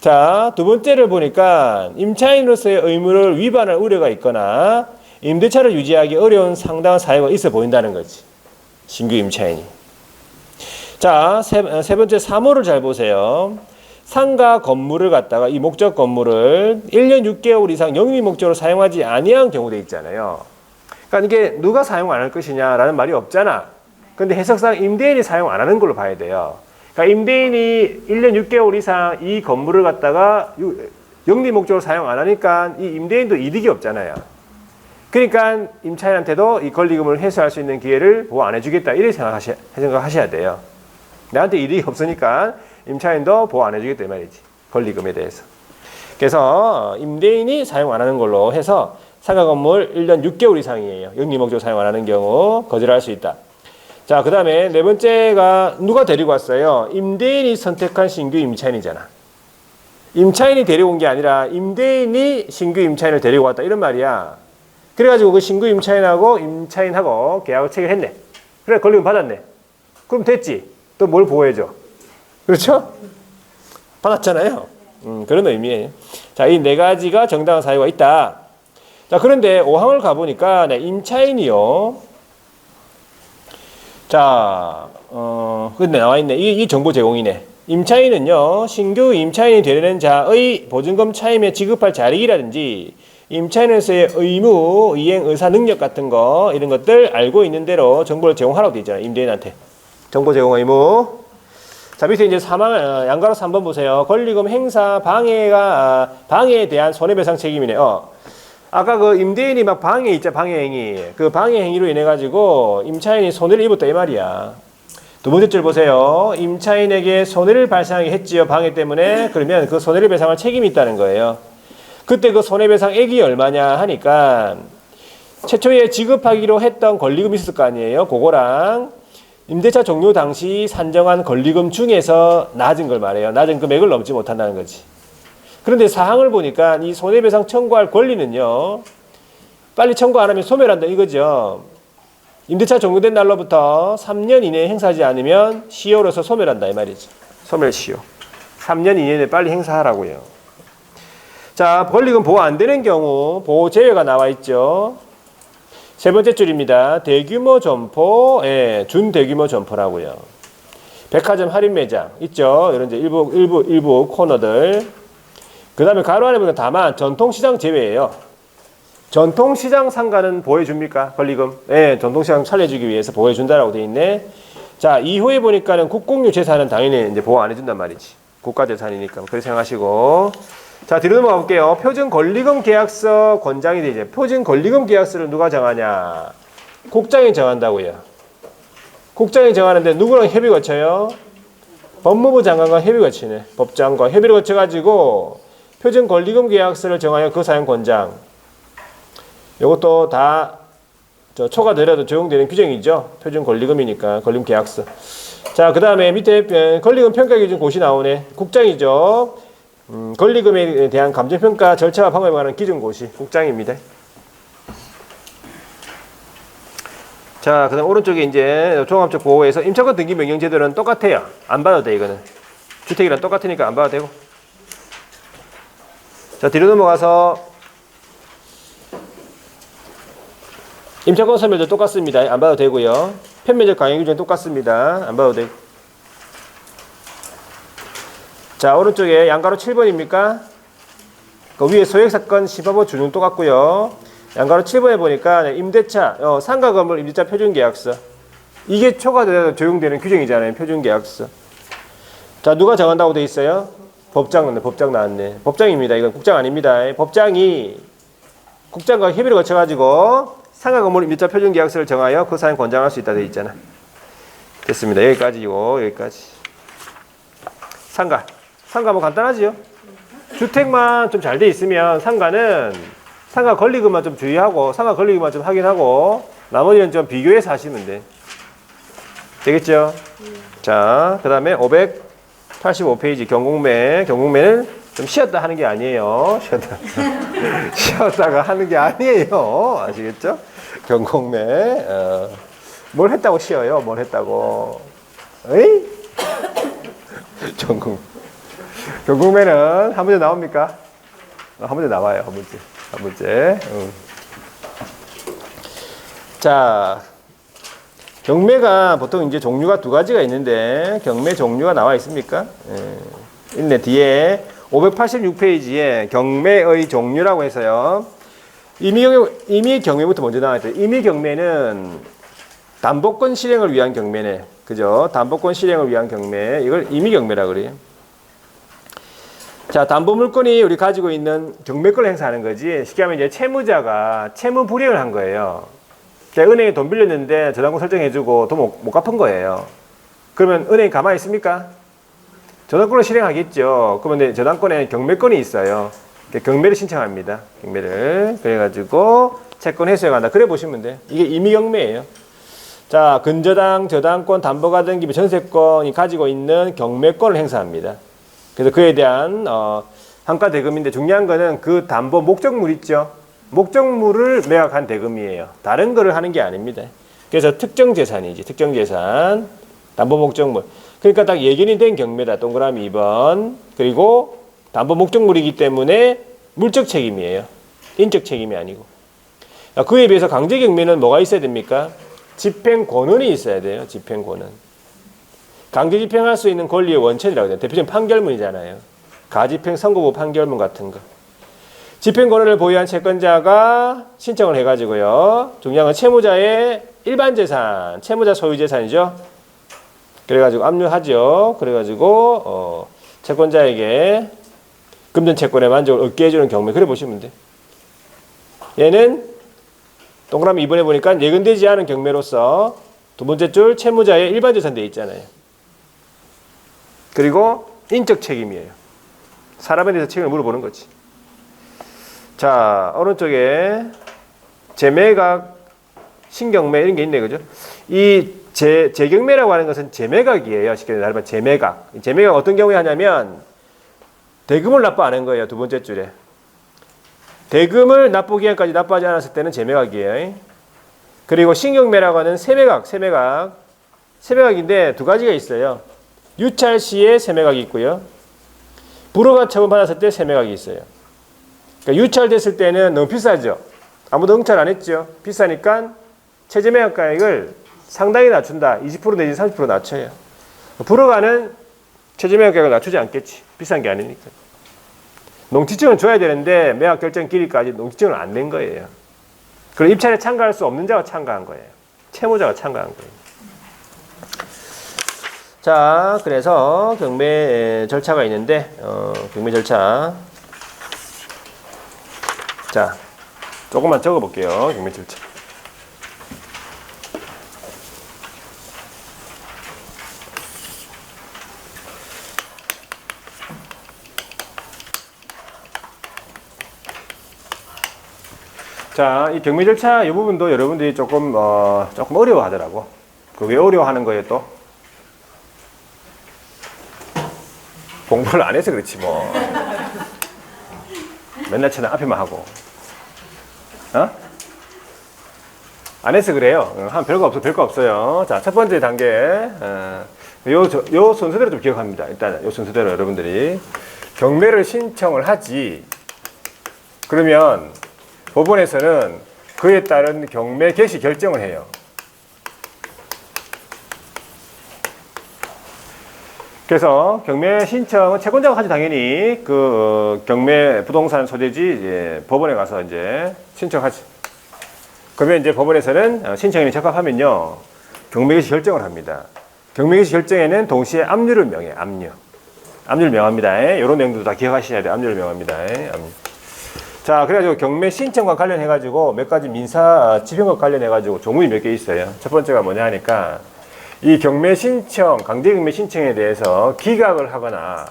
자, 두 번째를 보니까 임차인으로서의 의무를 위반할 우려가 있거나 임대차를 유지하기 어려운 상당한 사유가 있어 보인다는 거지. 신규 임차인이. 자, 세 번째 3호를 잘 보세요. 상가 건물을 갖다가 이 목적 건물을 1년 6개월 이상 영리 목적으로 사용하지 아니한 경우도 있잖아요. 그러니까 이게 누가 사용 안 할 것이냐라는 말이 없잖아. 근데 해석상 임대인이 사용 안 하는 걸로 봐야 돼요. 그러니까 임대인이 1년 6개월 이상 이 건물을 갖다가 영리 목적으로 사용 안 하니까 이 임대인도 이득이 없잖아요. 그러니까 임차인한테도 이 권리금을 회수할 수 있는 기회를 보호 안 해주겠다 이렇게 생각하셔야 돼요. 나한테 이득이 없으니까 임차인도 보호 안 해주겠다 이 말이지. 권리금에 대해서. 그래서 임대인이 사용 안 하는 걸로 해서 상가 건물 1년 6개월 이상이에요. 영리 목적으로 사용 안 하는 경우 거절할 수 있다. 자, 그 다음에 네 번째가 누가 데리고 왔어요? 임대인이 선택한 신규 임차인이잖아. 임차인이 데리고 온 게 아니라 임대인이 신규 임차인을 데리고 왔다 이런 말이야. 그래가지고 그 신규 임차인하고 계약을 체결했네. 그래, 권리금 받았네. 그럼 됐지. 또 뭘 보호해줘? 그렇죠? 받았잖아요. 그런 의미예요. 자, 이 네 가지가 정당한 사유가 있다. 자, 그런데 5항을 가보니까 네, 임차인이요. 자, 근데 나와있네. 이 정보 제공이네. 임차인은요, 신규 임차인이 되려는 자의 보증금 차임에 지급할 자력이라든지 임차인으로서의 의무, 이행, 의사, 능력 같은 거 이런 것들 알고 있는 대로 정보를 제공하라고 되어 있잖아요. 임대인한테. 정보 제공 의무. 자, 밑에 이제 양가로 3번 보세요. 권리금 행사 방해에 대한 손해배상 책임이네. 아까 그 임대인이 막 방해 있자, 방해행위. 그 방해행위로 인해가지고 임차인이 손해를 입었다 이 말이야. 두 번째 줄 보세요. 임차인에게 손해를 발생하게 했지요. 방해 때문에. 그러면 그 손해를 배상할 책임이 있다는 거예요. 그때 그 손해배상액이 얼마냐 하니까 최초에 지급하기로 했던 권리금이 있을 거 아니에요. 그거랑 임대차 종료 당시 산정한 권리금 중에서 낮은 걸 말해요. 낮은 금액을 넘지 못한다는 거지. 그런데 사항을 보니까 이 손해배상 청구할 권리는요. 빨리 청구 안 하면 소멸한다 이거죠. 임대차 종료된 날로부터 3년 이내에 행사하지 않으면 시효로서 소멸한다 이 말이죠. 소멸시효. 3년 이내에 빨리 행사하라고요. 자, 권리금 보호 안 되는 경우 보호 제외가 나와 있죠. 세 번째 줄입니다. 대규모 점포, 준대규모 점포라고요. 백화점 할인 매장 있죠. 이런 이제 일부 코너들. 그 다음에 가로 안에 보면 다만 전통시장 제외예요. 전통시장 상가는 보호해줍니까? 권리금? 네, 전통시장 살려주기 위해서 보호해준다라고 돼 있네. 자, 이후에 보니까는 국공유 재산은 당연히 이제 보호 안 해준단 말이지. 국가재산이니까. 그렇게 생각하시고. 자, 뒤로 넘어가 볼게요. 표준 권리금 계약서 권장이 되죠. 표준 권리금 계약서를 누가 정하냐? 국장이 정한다고요. 국장이 정하는데 누구랑 협의 거쳐요? 법무부 장관과 협의 거치네. 법장과 협의를 거쳐가지고 표준 권리금 계약서를 정하여 그 사용 권장. 이것도 다 초과 내려도 적용되는 규정이죠. 표준 권리금이니까 권리금 계약서. 자, 그 다음에 밑에 권리금 평가 기준 고시 나오네. 국장이죠. 권리금에 대한 감정평가 절차와 방법에 관한 기준 고시 국장입니다. 자, 그 다음 오른쪽에 이제 종합적 보호에서 임차권 등기 명령 제도는 똑같아요. 안 봐도 돼, 이거는. 주택이랑 똑같으니까 안 봐도 되고. 자, 뒤로 넘어가서 임차권 소멸도 똑같습니다. 안 봐도 되고요. 편매적 강행 규정 똑같습니다. 안 봐도 되고. 자, 오른쪽에 양가로 7번입니까? 그 위에 소액사건 심사보 준용 똑같고요. 양가로 7번에 보니까 임대차, 상가 건물 임대차 표준계약서. 이게 초과돼서 적용되는 규정이잖아요. 표준계약서. 자, 누가 정한다고 돼 있어요? 법장 나왔네. 법장입니다. 이건 국장 아닙니다. 법장이 국장과 협의를 거쳐가지고 상가 건물 임대차 표준계약서를 정하여 그 사항 권장할 수 있다 돼 있잖아. 됐습니다. 여기까지고 여기까지. 상가 뭐 간단하지요? 주택만 좀 잘 돼 있으면 상가 권리금만 좀 주의하고 상가 권리금만 좀 확인하고 나머지는 좀 비교해서 하시면 돼. 되겠죠? 자, 그 다음에 585페이지 경공매는 좀 쉬었다 하는 게 아니에요. 쉬었다가 하는 게 아니에요. 아시겠죠? 경공매. 뭘 했다고 쉬어요? 뭘 했다고? 에이? 경공매는 한 문제 나옵니까? 한 문제 나와요. 한 문제. 자, 경매가 보통 이제 종류가 두 가지가 있는데 경매 종류가 나와 있습니까? 있네. 뒤에 586페이지에 경매의 종류라고 해서요. 임의 경매부터 먼저 나왔죠. 임의 경매는 담보권 실행을 위한 경매네. 그죠? 담보권 실행을 위한 경매. 이걸 임의 경매라 그래요. 자, 담보 물건이 우리 가지고 있는 경매권을 행사하는 거지. 쉽게 하면 이제 채무자가 채무 불이행을 한 거예요. 그러니까 은행에 돈 빌렸는데 저당권 설정해주고 돈 못 갚은 거예요. 그러면 은행이 가만히 있습니까? 저당권을 실행하겠죠. 그러면 저당권에 경매권이 있어요. 경매를 신청합니다. 경매를. 그래가지고 채권 회수해 간다. 그래 보시면 돼. 이게 임의 경매예요. 자, 근저당, 저당권, 담보가 등기, 전세권이 가지고 있는 경매권을 행사합니다. 그래서 그에 대한 한가 대금인데 중요한 거는 그 담보 목적물 있죠. 목적물을 매각한 대금이에요. 다른 거를 하는 게 아닙니다. 그래서 특정 재산이지. 특정 재산, 담보 목적물. 그러니까 딱 예견이 된 경매다. 동그라미 2번. 그리고 담보 목적물이기 때문에 물적 책임이에요. 인적 책임이 아니고. 그에 비해서 강제 경매는 뭐가 있어야 됩니까? 집행 권한이 있어야 돼요. 집행 권한. 강제 집행할 수 있는 권리의 원천이라고 해요. 대표적인 판결문이잖아요. 가집행 선고부 판결문 같은 거. 집행 권한을 보유한 채권자가 신청을 해가지고요. 중요한 건 채무자의 일반 재산, 채무자 소유 재산이죠. 그래가지고 압류하죠. 그래가지고 채권자에게 금전 채권의 만족을 얻게 해주는 경매. 그래 보시면 돼. 얘는 동그라미 2번에 보니까 예근되지 않은 경매로서 두 번째 줄 채무자의 일반 재산 돼 있잖아요. 그리고 인적 책임이에요. 사람에 대해서 책임을 물어보는 거지. 자, 오른쪽에 재매각, 신경매 이런 게 있네, 그죠? 이 재경매라고 하는 것은 재매각이에요. 쉽게 말하면 재매각. 재매각 어떤 경우에 하냐면 대금을 납부 안 한 거예요. 두 번째 줄에. 대금을 납부 기한까지 납부하지 않았을 때는 재매각이에요. 그리고 신경매라고 하는 세매각인데 두 가지가 있어요. 유찰 시에 세매각이 있고요. 불허가 처분받았을 때 세매각이 있어요. 그러니까 유찰됐을 때는 너무 비싸죠. 아무도 응찰 안 했죠. 비싸니까 최저 매각 가액을 상당히 낮춘다. 20% 내지 30% 낮춰요. 불허가는 최저 매각 가액을 낮추지 않겠지. 비싼 게 아니니까. 농지증은 줘야 되는데 매각 결정 기일까지 농지증을 안 낸 거예요. 그리고 입찰에 참가할 수 없는 자가 참가한 거예요. 채무자가 참가한 거예요. 자, 그래서 경매 절차가 있는데 경매 절차. 자, 조금만 적어 볼게요. 경매 절차. 자, 이 경매 절차 이 부분도 여러분들이 조금 어려워하더라고. 그 왜 어려워하는 거예요 또? 공부를 안 해서 그렇지 뭐. 맨날 채널 앞에만 하고. 안 해서 그래요. 하면 별거 없어요. 자, 첫 번째 단계. 요 순서대로 좀 기억합니다. 일단 요 순서대로 여러분들이 경매를 신청을 하지. 그러면 법원에서는 그에 따른 경매 개시 결정을 해요. 그래서 경매 신청은 채권자가 하지 당연히 그 경매 부동산 소재지 이제 법원에 가서 이제 신청하지. 그러면 이제 법원에서는 신청인이 적합하면요 경매 개시 결정을 합니다. 경매 개시 결정에는 동시에 압류를 명해. 압류를 명합니다. 이런 내용도 다 기억하셔야 돼요. 압류를 명합니다. 압류. 자, 그래가지고 경매 신청과 관련해가지고 몇 가지 민사 집행과 관련해가지고 조문이 몇 개 있어요. 첫 번째가 뭐냐 하니까 이 경매 신청, 강제 경매 신청에 대해서 기각을 하거나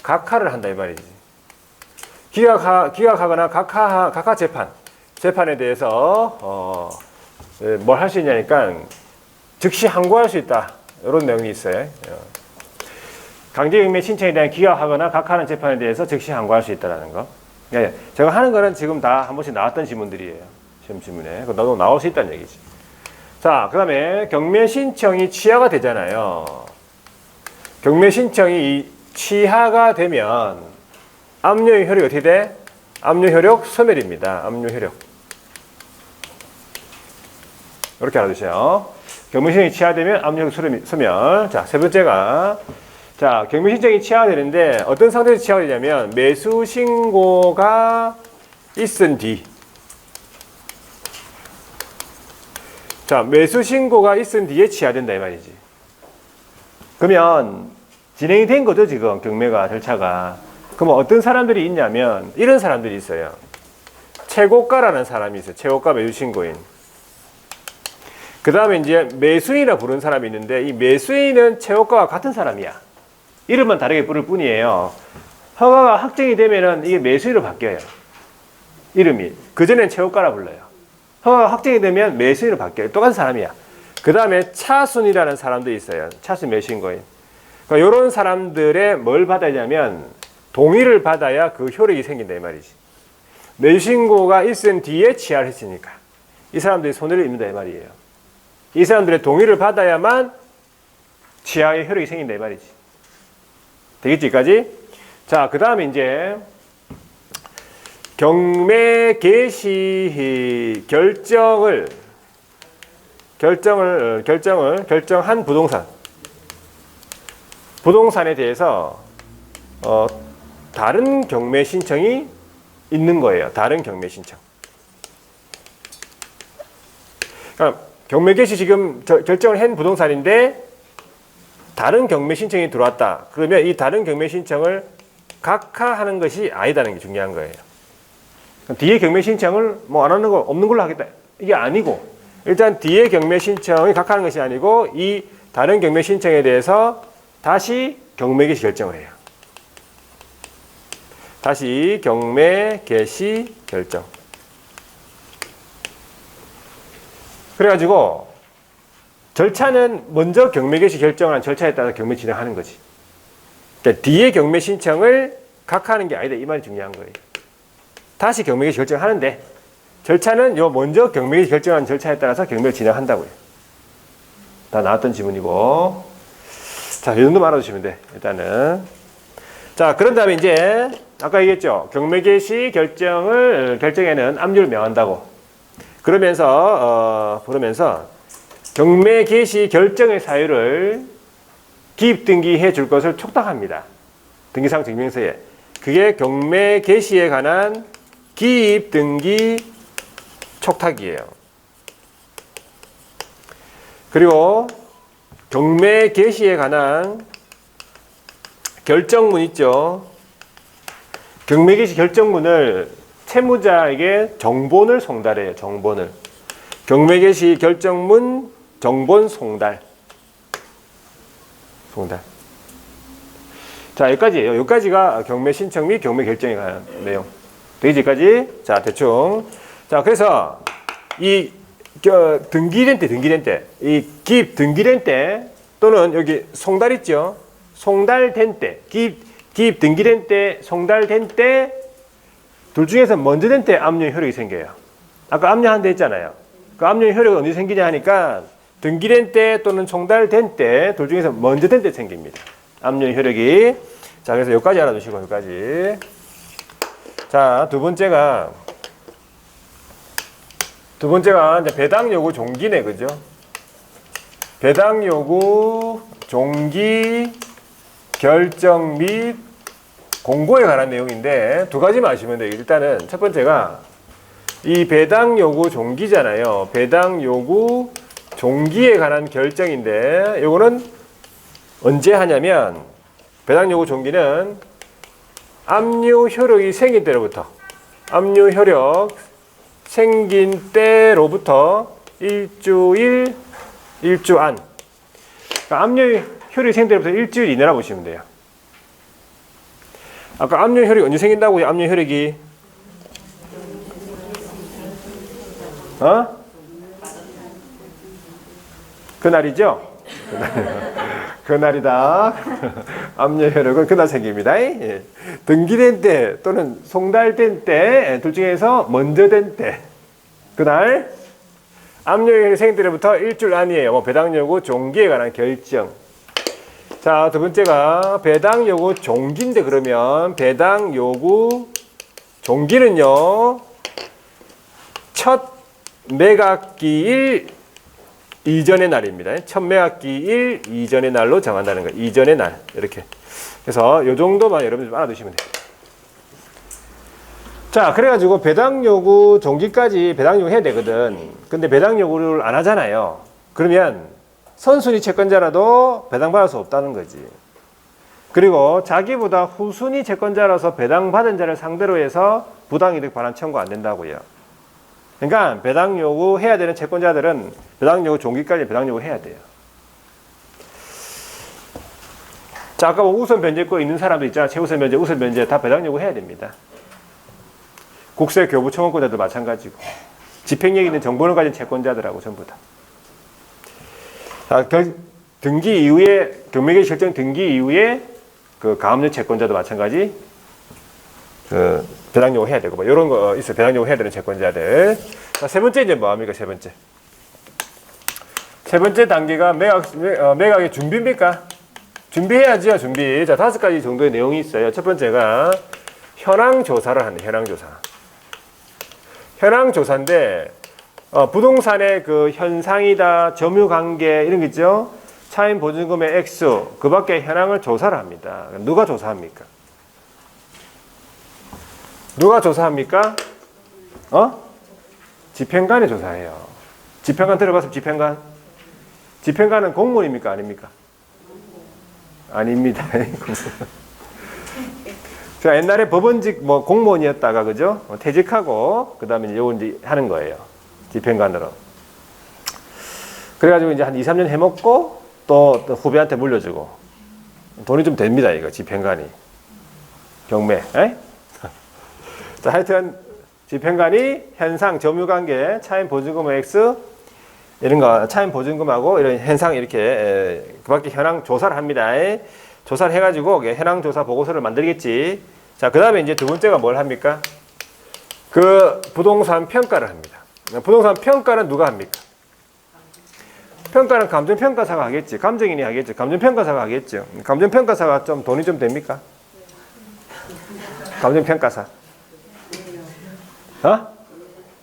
각하를 한다 이 말이지. 기각하거나 각하 재판에 대해서 뭘 할 수 있냐니까 즉시 항고할 수 있다. 이런 내용이 있어요. 강제 경매 신청에 대한 기각하거나 각하하는 재판에 대해서 즉시 항고할 수 있다는 거. 예, 제가 하는 거는 지금 다 한 번씩 나왔던 지문들이에요. 시험 지문에. 나도 나올 수 있다는 얘기지. 자, 그 다음에 경매 신청이 취하가 되잖아요. 경매 신청이 취하가 되면 압류의 효력이 어떻게 돼? 압류 효력 소멸입니다. 압류 효력. 이렇게 알아두세요. 경매 신청이 취하되면 압류 효력 소멸. 자, 세 번째가 자, 경매 신청이 취하가 되는데 어떤 상태에서 취하가 되냐면 매수 신고가 있은 뒤. 자, 매수 신고가 있은 뒤에 취하된다 이 말이지. 그러면 진행이 된 거죠, 지금 경매가 절차가. 그러면 어떤 사람들이 있냐면 이런 사람들이 있어요. 최고가라는 사람이 있어요. 최고가 매수 신고인. 그 다음에 이제 매수인이라 부르는 사람이 있는데 이 매수인은 최고가와 같은 사람이야. 이름만 다르게 부를 뿐이에요. 허가가 확정이 되면은 이게 매수인으로 바뀌어요. 이름이. 그전엔 최고가라 불러요. 허가가 확정이 되면 매수인으로 바뀌어요. 똑같은 사람이야. 그 다음에 차순이라는 사람도 있어요. 차순 매수인거인. 그러니까 이런 사람들의 뭘 받아야 되냐면 동의를 받아야 그 효력이 생긴다 이 말이지. 매수신고가 있은 뒤에 취하를 했으니까 이 사람들이 손해를 입는다 이 말이에요. 이 사람들의 동의를 받아야만 취하의 효력이 생긴다 이 말이지. 되겠지, 여기까지? 자, 그 다음에 이제 경매 개시 결정한 부동산에 대해서 다른 경매 신청이 있는 거예요. 다른 경매 신청. 그러니까 경매 개시 지금 결정을 한 부동산인데 다른 경매 신청이 들어왔다. 그러면 이 다른 경매 신청을 각하하는 것이 아니다는 게 중요한 거예요. 뒤에 경매 신청을 뭐 안 하는 거 없는 걸로 하겠다. 이게 아니고 일단 뒤에 경매 신청이 각하하는 것이 아니고 이 다른 경매 신청에 대해서 다시 경매 개시 결정을 해요. 다시 경매 개시 결정. 그래가지고 절차는 먼저 경매 개시 결정한 절차에 따라 경매 진행하는 거지. 그러니까 뒤에 경매 신청을 각하하는 게 아니다. 이 말이 중요한 거예요. 다시 경매 개시 결정하는데 절차는 요 먼저 경매 개시 결정한 절차에 따라서 경매를 진행한다고요. 다 나왔던 지문이고. 자, 이 정도만 알아두시면 돼. 일단은. 자, 그런 다음에 이제 아까 얘기했죠. 경매 개시 결정에는 압류를 명한다고. 그러면서 경매 개시 결정의 사유를 기입 등기해 줄 것을 촉탁합니다. 등기상 증명서에. 그게 경매 개시에 관한 기입 등기 촉탁이에요. 그리고 경매 개시에 관한 결정문 있죠. 경매 개시 결정문을 채무자에게 정본을 송달해요. 정본을. 경매 개시 결정문 정본 송달. 자, 여기까지예요. 여기까지가 경매 신청 및 경매 결정에 관한 내용. 되지, 여기까지? 자, 대충. 자, 그래서 이 등기된 때, 이 기입 등기된 때 또는 여기 송달 있죠. 송달된 때, 기입 등기된 때, 송달된 때 둘 중에서 먼저 된 때 압류 효력이 생겨요. 아까 압류한다 했잖아요. 그 압류 효력이 언제 생기냐 하니까 등기된 때 또는 송달된 때 둘 중에서 먼저 된 때 생깁니다. 압류 효력이. 자, 그래서 여기까지 알아두시고 여기까지. 자, 두 번째가 이제 배당 요구 종기네, 그죠? 배당 요구 종기 결정 및 공고에 관한 내용인데 두 가지만 아시면 돼요. 일단은 첫 번째가 이 배당 요구 종기잖아요. 배당 요구 종기에 관한 결정인데 요거는 언제 하냐면 배당 요구 종기는 압류 효력이 생긴 때로부터 압류 효력 생긴 때로부터 일주 안. 그러니까 압류 효력이 생긴 때로부터 일주일 이내라 보시면 돼요. 아까 압류 효력이 언제 생긴다고요? 압류 효력이 그날이죠? 그날이다. 압류 효력은 그날 생깁니다. 예. 등기된 때 또는 송달된 때 둘 중에서 먼저 된 때 그날 압류 효력이 생긴 때부터 일주일 안이에요. 뭐 배당 요구 종기에 관한 결정. 자, 두 번째가 배당 요구 종기인데 그러면 배당 요구 종기는요 첫 매각기일 이전의 날입니다. 1000매각기일 이전의 날로 정한다는 거예요. 이전의 날. 이렇게. 그래서 이 정도만 여러분들 좀 알아두시면 돼요. 자, 그래가지고 배당 요구 종기까지 배당 요구 해야 되거든. 근데 배당 요구를 안 하잖아요. 그러면 선순위 채권자라도 배당받을 수 없다는 거지. 그리고 자기보다 후순위 채권자라서 배당받은 자를 상대로 해서 부당이득 반환 청구 안 된다고요. 그러니까 배당 요구 해야 되는 채권자들은 배당 요구 종기까지 배당 요구 해야 돼요. 자, 아까 뭐 우선 변제권 있는 사람도 있잖아. 최우선 변제, 우선 변제 다 배당 요구 해야 됩니다. 국세 교부 청원권자도 마찬가지고 집행력 있는 정보를 가진 채권자들하고 전부 다. 자, 등기 이후에 경매개시 결정 등기 이후에 그 가압류 채권자도 마찬가지 그 배당 요구 해야 되고 뭐 이런 거 있어요. 배당 요구 해야 되는 채권자들. 자, 세 번째 이제 뭐 합니까? 세 번째. 세 번째 단계가 매각의 준비입니까? 준비해야죠, 준비. 자, 5가지 정도의 내용이 있어요. 첫 번째가 현황 조사를 하는 현황 조사. 현황 조사인데 부동산의 그 현상이다, 점유 관계 이런 거 있죠. 차임 보증금의 액수, 그 밖에 현황을 조사를 합니다. 누가 조사합니까? 누가 조사합니까? 집행관이 조사해요. 집행관 들어가서 집행관? 집행관은 공무원입니까? 아닙니까? 아닙니다. 자, 옛날에 법원직 뭐 공무원이었다가 그죠? 퇴직하고 그다음에 이제 요거 이제 하는 거예요. 집행관으로. 그래가지고 이제 한 2, 3년 해먹고 또 후배한테 물려주고 돈이 좀 됩니다. 이거 집행관이 경매. 에? 자, 하여튼 집행관이 현상, 점유관계, 차임 보증금 액수 이런 거 차임 보증금하고 이런 현상 이렇게 그밖에 현황 조사를 합니다. 조사를 해가지고 현황 조사 보고서를 만들겠지. 자, 그 다음에 이제 두 번째가 뭘 합니까? 그 부동산 평가를 합니다. 부동산 평가는 누가 합니까? 평가는 감정평가사가 하겠지. 감정인이 하겠죠. 감정평가사가 하겠죠. 감정평가사가 좀 돈이 좀 됩니까? 감정평가사.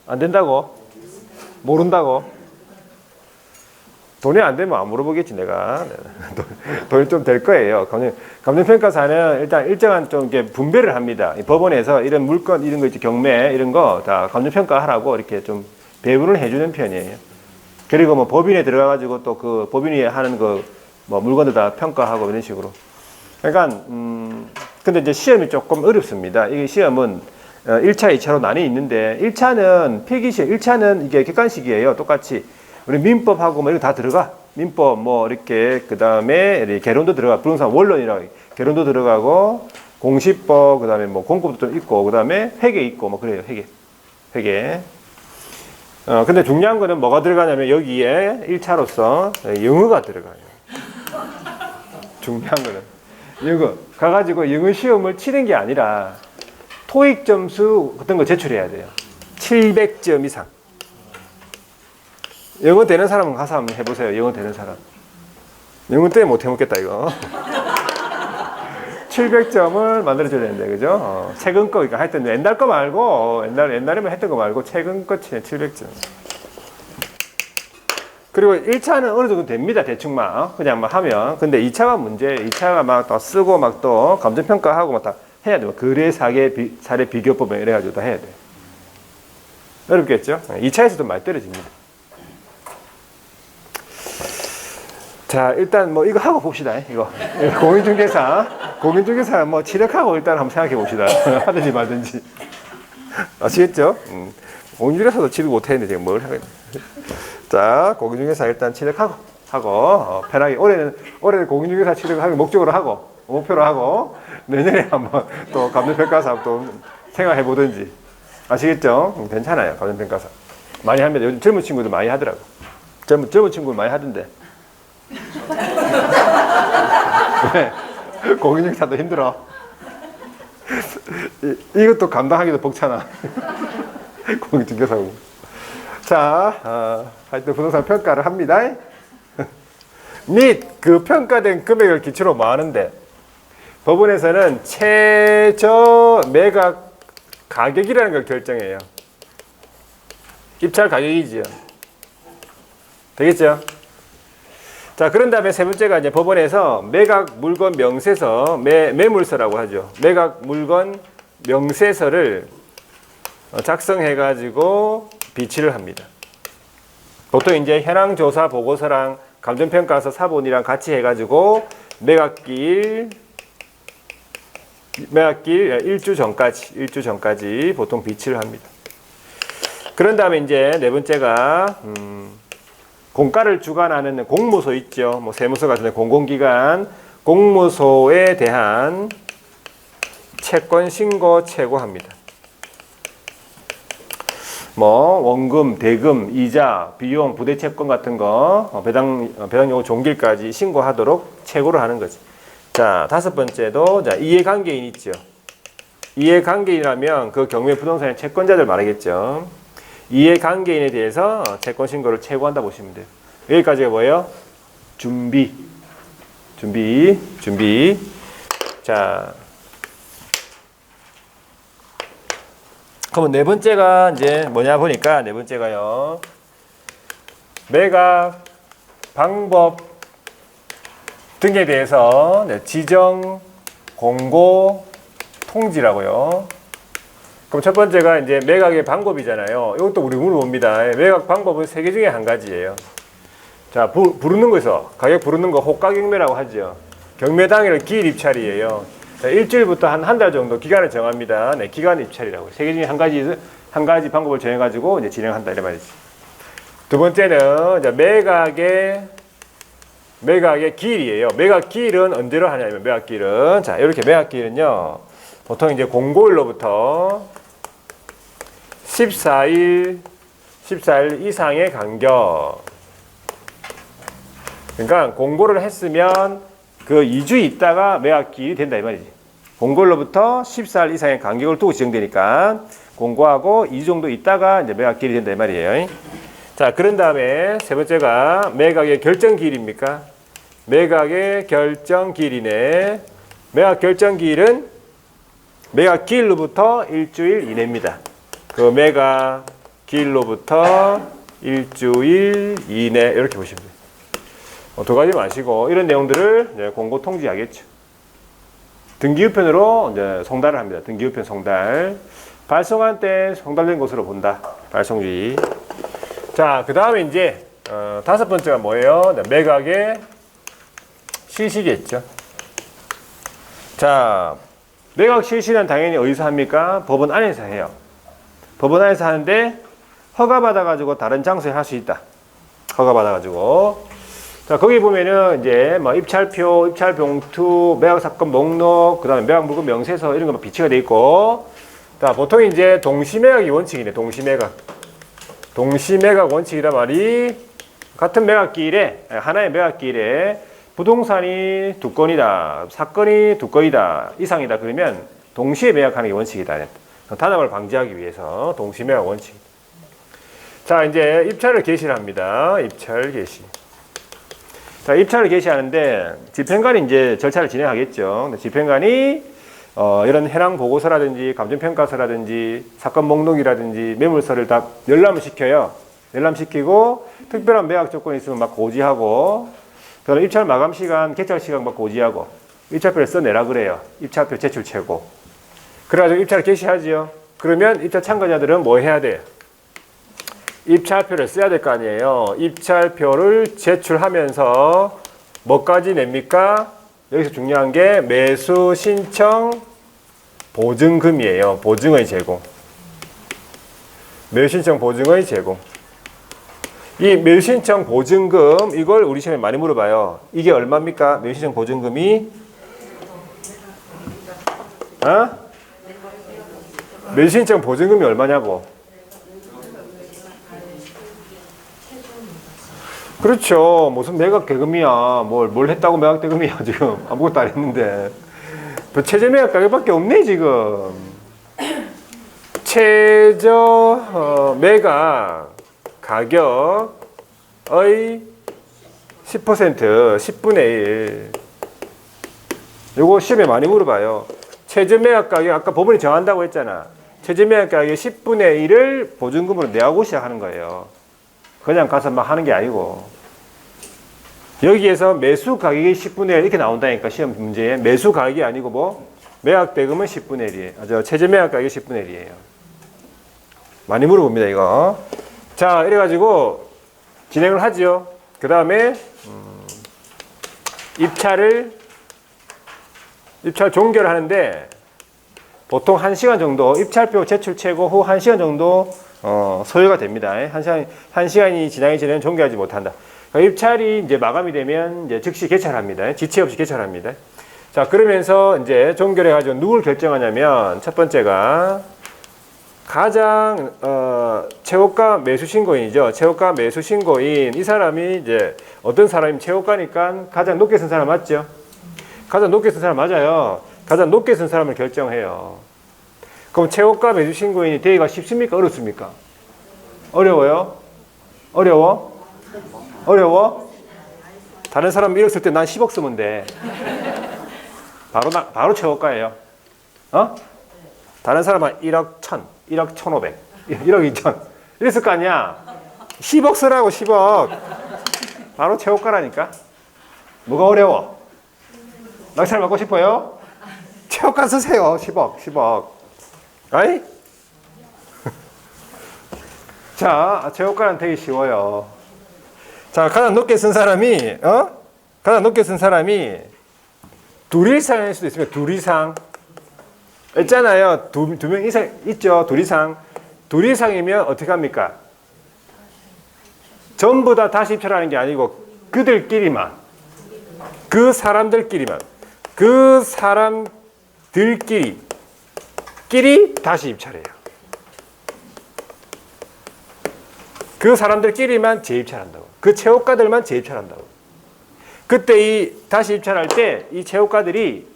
안 된다고? 모른다고? 돈이 안 되면 안 물어보겠지, 내가. 돈이 좀 될 거예요. 감정평가사는 일단 일정한 좀 이렇게 분배를 합니다. 법원에서 이런 물건, 이런 거 있지, 경매, 이런 거 다 감정평가하라고 이렇게 좀 배분을 해주는 편이에요. 그리고 뭐 법인에 들어가가지고 또 그 법인이 하는 그 뭐 물건들 다 평가하고 이런 식으로. 그러니까, 근데 이제 시험이 조금 어렵습니다. 이게 시험은 1차, 2차로 나뉘어 있는데 1차는 필기시험, 1차는 이게 객관식이에요. 똑같이. 우리 민법하고 뭐 이런 거 다 들어가. 민법 뭐 이렇게 그다음에 개론도 들어가. 부동산 원론이라고 개론도 들어가고 공시법 그다음에 뭐 공법도 좀 있고 그다음에 회계 있고 뭐 그래요. 회계. 근데 중요한 거는 뭐가 들어가냐면 여기에 1차로서 영어가 들어가요. 중요한 거는 영어 가가지고 영어 시험을 치는 게 아니라 토익 점수 어떤 거 제출해야 돼요. 700점 이상. 영어 되는 사람은 가서 한번 해보세요. 영어 되는 사람. 영어 때문에 못 해먹겠다 이거. 700점을 만들어줘야 되는데 그죠? 최근 거 그러니까 하여튼 옛날 거 말고 옛날에만 했던 거 말고 최근 거 700점. 그리고 1차는 어느 정도 됩니다. 대충 막 그냥 막 하면. 근데 2차가 문제예요. 2차가 막 또 쓰고 막 또 감정평가하고 막 다 해야 돼요. 거래 사례 비교법 이래가지고 다 해야 돼. 어렵겠죠? 2차에서도 많이 떨어집니다. 자, 일단 뭐 이거 하고 봅시다. 이거 공인중개사 뭐 취득하고 일단 한번 생각해 봅시다. 하든지 말든지. 아시겠죠? 공인중개사도 취득 못했는데 지금 뭘 하겠냐. 자, 공인중개사 일단 취득하고 편하게 올해는 공인중개사 취득하기 목적으로 하고 목표로 하고 내년에 한번 또 감정평가사 또 생각해 보든지. 아시겠죠? 괜찮아요. 감정평가사 많이 하면 요즘 젊은 친구들 많이 하더라고. 젊은 친구들 많이 하던데. 왜? 공인중개사도 힘들어. 이것도 감당하기도 벅차나. 공인중개사고. 자, 하여튼 부동산 평가를 합니다. 및 그 평가된 금액을 기초로 뭐 하는데 법원에서는 최저 매각 가격이라는 걸 결정해요. 입찰 가격이지요. 되겠죠? 자, 그런 다음에 세 번째가 이제 법원에서 매각 물건 명세서, 매물서라고 하죠. 매각 물건 명세서를 작성해가지고 비치를 합니다. 보통 이제 현황조사 보고서랑 감정평가서 사본이랑 같이 해가지고 매각기일 일주 전까지 보통 비치를 합니다. 그런 다음에 이제 네 번째가 공가를 주관하는 공무소 있죠. 뭐 세무서 같은 데 공공기관 공무소에 대한 채권 신고 최고합니다. 뭐 원금, 대금, 이자, 비용, 부대 채권 같은 거 배당 요구 종길까지 신고하도록 최고를 하는 거지. 자, 다섯 번째도 자, 이해관계인 있죠. 이해관계인이라면 그 경매 부동산의 채권자들 말하겠죠. 이해관계인에 대해서 채권 신고를 최고한다 보시면 돼요. 여기까지가 뭐예요? 준비. 자, 그러면 네 번째가 이제 뭐냐 보니까 네 번째가요. 매각 방법 등에 대해서 지정, 공고, 통지라고요. 그럼 첫 번째가 이제 매각의 방법이잖아요. 이것도 우리 물어봅니다. 매각 방법은 세 개 중에 한 가지예요. 자, 부르는 거에서 가격 부르는 거 호가경매라고 하죠. 경매 당일은 기일 입찰이에요. 자, 일주일부터 한 달 정도 기간을 정합니다. 네, 기간 입찰이라고. 세 개 중에 한 가지 방법을 정해가지고 이제 진행한다 이런 말이지. 두 번째는 이제 매각의 기일이에요. 매각 기일은 언제로 하냐면 매각 기일은 자, 이렇게 매각 기일은요. 보통 이제 공고일로부터 14일 이상의 간격. 그러니까 공고를 했으면 그 2주 있다가 매각기일이 된다 이 말이지. 공고일로부터 14일 이상의 간격을 두고 지정되니까 공고하고 2주 정도 있다가 이제 매각기일이 된다 이 말이에요. 자, 그런 다음에 세 번째가 매각의 결정기일입니까? 매각의 결정기일이네. 매각 결정기일은 매각기일로부터 일주일 이내입니다. 그 매각 기일로부터 일주일 이내 이렇게 보시면 돼요. 두 가지 마시고 이런 내용들을 이제 공고 통지하겠죠. 등기우편으로 이제 송달을 합니다. 등기우편 송달. 발송한 때 송달된 것으로 본다. 발송지. 자, 그 다음에 이제 다섯 번째가 뭐예요? 매각의 실시겠죠. 자, 매각 실시는 당연히 어디서 합니까? 법원 안에서 해요. 법원 안에서 하는데 허가받아가지고 다른 장소에 할 수 있다. 허가받아가지고. 자, 거기 보면은 이제 뭐 입찰표, 입찰봉투, 매각사건 목록, 그 다음에 매각물건 명세서 이런 거 비치가 돼 있고. 자, 보통 이제 동시매각이 원칙이네. 동시매각 원칙이란 말이 같은 매각기일에, 하나의 매각기일에 부동산이 두 건이다, 사건이 두 건이다, 이상이다 그러면 동시에 매각하는 게 원칙이다. 단합을 방지하기 위해서 동시매각 원칙. 자, 이제 입찰을 개시를 합니다. 입찰 개시. 자, 입찰을 개시하는데 집행관이 이제 절차를 진행하겠죠. 집행관이 이런 현황 보고서라든지 감정평가서라든지 사건 목록이라든지 매물서를 다 열람을 시켜요. 열람시키고 특별한 매각 조건이 있으면 막 고지하고, 그다음 입찰 마감 시간, 개찰 시간 막 고지하고 입찰표를 써내라 그래요. 입찰표 제출 최고. 그래가지고 입찰을 개시하지요. 그러면 입찰 참가자들은 뭐 해야 돼요? 입찰표를 써야 될 거 아니에요. 입찰표를 제출하면서 뭐까지 냅니까? 여기서 중요한 게 매수 신청 보증금이에요. 보증의 제공. 매수 신청 보증의 제공. 이 매수 신청 보증금 이걸 우리 시험에 많이 물어봐요. 이게 얼마입니까? 매수 신청 보증금이 매수 신청 보증금이 얼마냐고. 그렇죠. 무슨 매각 대금이야. 뭘 했다고 매각 대금이야. 지금 아무것도 안 했는데. 최저 매각 가격밖에 없네 지금. 최저 매각 가격의 10%, 10분의 1. 요거 시험에 많이 물어봐요. 최저 매각 가격 아까 법원이 정한다고 했잖아. 최저 매각 가격의 10분의 1을 보증금으로 내하고 시작하는 거예요. 그냥 가서 막 하는 게 아니고. 여기에서 매수 가격이 10분의 1 이렇게 나온다니까, 시험 문제에. 매수 가격이 아니고 뭐, 매각 대금은 10분의 1이에요. 최저 매각 가격이 10분의 1이에요. 많이 물어봅니다, 이거. 자, 이래가지고 진행을 하죠. 그 다음에, 입찰 종결을 하는데, 보통 1시간 정도, 입찰표 제출 최고 후 1시간 정도, 소요가 됩니다. 1시간이 지나기 전에는 종결하지 못한다. 입찰이 이제 마감이 되면 이제 즉시 개찰합니다. 지체 없이 개찰합니다. 자, 그러면서 이제 종결해가지고 누굴 결정하냐면, 첫 번째가 가장, 최고가 매수 신고인이죠. 최고가 매수 신고인. 이 사람이 이제 어떤 사람이 최고가니까 가장 높게 쓴 사람 맞죠? 가장 높게 쓴 사람 맞아요. 가장 높게 쓴 사람을 결정해요. 그럼 최고가 매수 신고인이 되기가 쉽습니까? 어렵습니까? 어려워요? 어려워? 어려워? 다른 사람 1억 쓸 때 난 10억 쓰면 돼. 바로 최고가예요. 다른 사람은 1억 1000, 1억 1500, 1억 2000 이랬을 거 아니야. 10억 쓰라고 10억. 바로 최고가라니까. 뭐가 어려워? 낙찰 받고 싶어요? 최고가 쓰세요. 10억. 아이? 자, 최고가는 되게 쉬워요. 자, 가장 높게 쓴 사람이, 가장 높게 쓴 사람이 둘 이상일 수도 있습니다. 둘 이상. 있잖아요. 두 명 이상 있죠. 둘 이상. 둘 이상이면 어떻게 합니까? 전부 다 다시 입찰하는 게 아니고 그들끼리만. 그 사람들끼리만. 그 사람들끼리 다시 입찰해요. 그 사람들끼리만 재입찰한다고. 그 최고가들만 재입찰한다고. 그때 이 다시 입찰할 때 이 최고가들이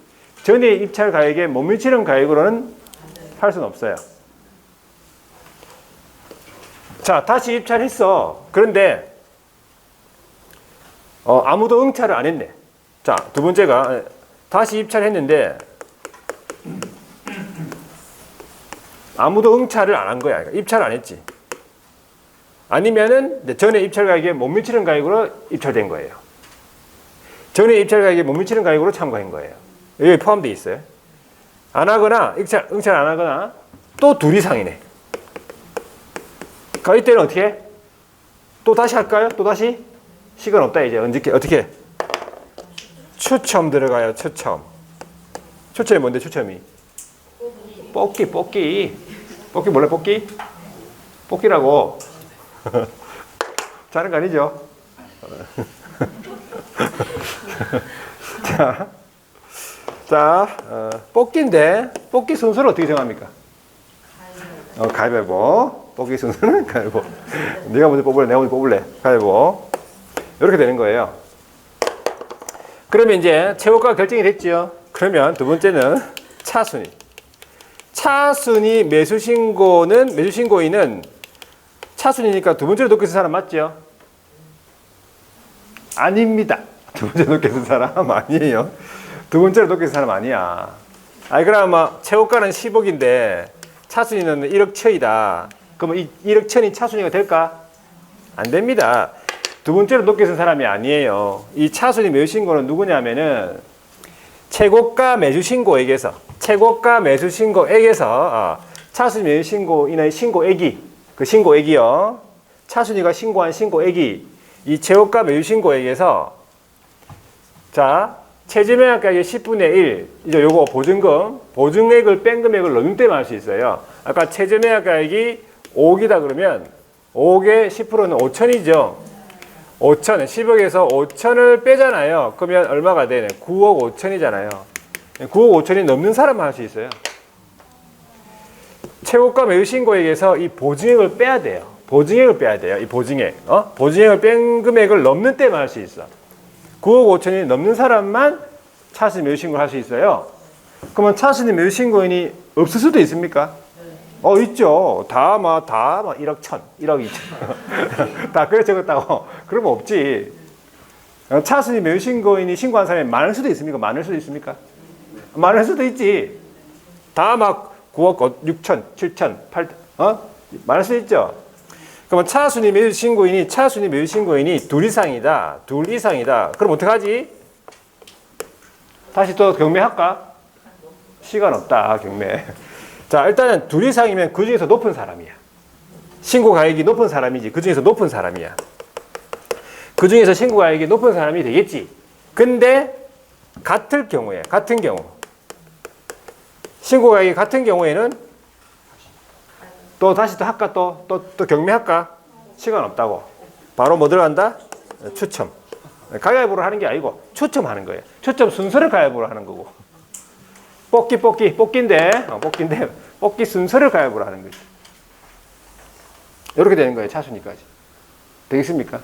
전에 입찰 가격에 못 미치는 가격으로는 할 수는 없어요. 자, 다시 입찰했어. 그런데 아무도 응찰을 안 했네. 자, 두 번째가 다시 입찰했는데 아무도 응찰을 안 한 거야. 그러니까 입찰 안 했지. 아니면은 전에 입찰 가격에 못 미치는 가격으로 입찰된 거예요. 전에 입찰 가격에 못 미치는 가격으로 참가한 거예요. 여기 포함되어 있어요. 안 하거나 응찰 안 하거나 또 둘 이상이네. 그러니까 이때는 어떻게 해? 또 다시 할까요? 또 다시? 시간 없다 이제. 어떻게? 추첨 들어가요. 추첨이 뭔데 추첨이? 뽑기 몰래 뽑기? 뽑기라고. 자는 거 아니죠? 자, 뽑기인데 뽑기 순서를 어떻게 정합니까? 가위바위보. 뽑기 순서는 가위바위보. 네가 먼저 뽑을래? 내가 먼저 뽑을래? 가위바위보. 이렇게 되는 거예요. 그러면 이제 최고가 결정이 됐죠. 그러면 두 번째는 차순위. 차순위 매수신고인은 차순위니까 두 번째로 높게 쓴 사람 맞죠? 아닙니다. 두 번째로 높게 쓴 사람 아니에요. 두 번째로 높게 쓴 사람 아니야. 그럼 뭐 최고가는 10억인데 차순위는 1억 1000이다. 그러면 이 1억 1000이 차순위가 될까? 안 됩니다. 두 번째로 높게 쓴 사람이 아니에요. 이 차순위 매수신고는 누구냐면은 최고가 매수신고액에서 차순위 매수신고인의 신고액이 그 신고액이요. 차순위가 신고한 신고액이 이 최고가 매수신고액에서 자 최저매각 가격의 10분의 1 이제 요거 보증액을 뺀 금액을 넣는 때만 할 수 있어요. 아까 최저매각 가격이 5억이다 그러면 5억의 10%는 5천이죠. 5천, 10억에서 5천을 빼잖아요. 그러면 얼마가 되네? 9억 5천이잖아요. 9억 5천이 넘는 사람만 할 수 있어요. 최고가 매수신고액에서 이 보증액을 빼야 돼요. 이 보증액. 보증액을 뺀 금액을 넘는 때만 할 수 있어. 9억 5천이 넘는 사람만 차순위 매수신고를 할 수 있어요. 그러면 차순위 매수신고인이 없을 수도 있습니까? 있죠. 다 1억 1000, 1억 2000. 다 그래 적었다고. 그러면 없지. 차순위 매수신고인이 신고한 사람이 많을 수도 있습니까? 많을 수도 있지. 다 9억 6천, 7천, 8천, 많을 수 있죠. 그러면 차순위 매일 신고인이 차순위 매일 신고인이 둘 이상이다. 둘 이상이다. 그럼 어떡하지? 다시 또 경매할까? 시간 없다. 경매. 자, 일단은 둘 이상이면 그 중에서 높은 사람이야. 신고 가액이 높은 사람이지. 그 중에서 높은 사람이야. 그 중에서 신고 가액이 높은 사람이 되겠지. 근데 같은 경우 신고 가액이 같은 경우에는 또 다시 또 할까? 또 경매할까? 시간 없다고. 바로 뭐 들어간다? 추첨. 가위바위보로 하는 게 아니고 추첨하는 거예요. 추첨 순서를 가위바위보로 하는 거고. 뽑기인데 뽑기 순서를 가위바위보로 하는 거지. 이렇게 되는 거예요. 차순위까지. 되겠습니까?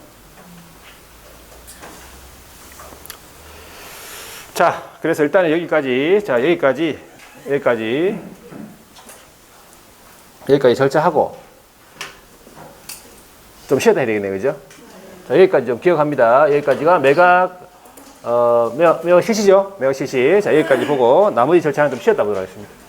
자, 그래서 일단은 여기까지. 자, 여기까지 절차하고 좀 쉬었다 해야 되겠네요. 그죠? 자, 여기까지 좀 기억합니다. 여기까지가 매각, 매각 실시죠? 매각 실시. 자, 여기까지 보고 나머지 절차는 좀 쉬었다 보도록 하겠습니다.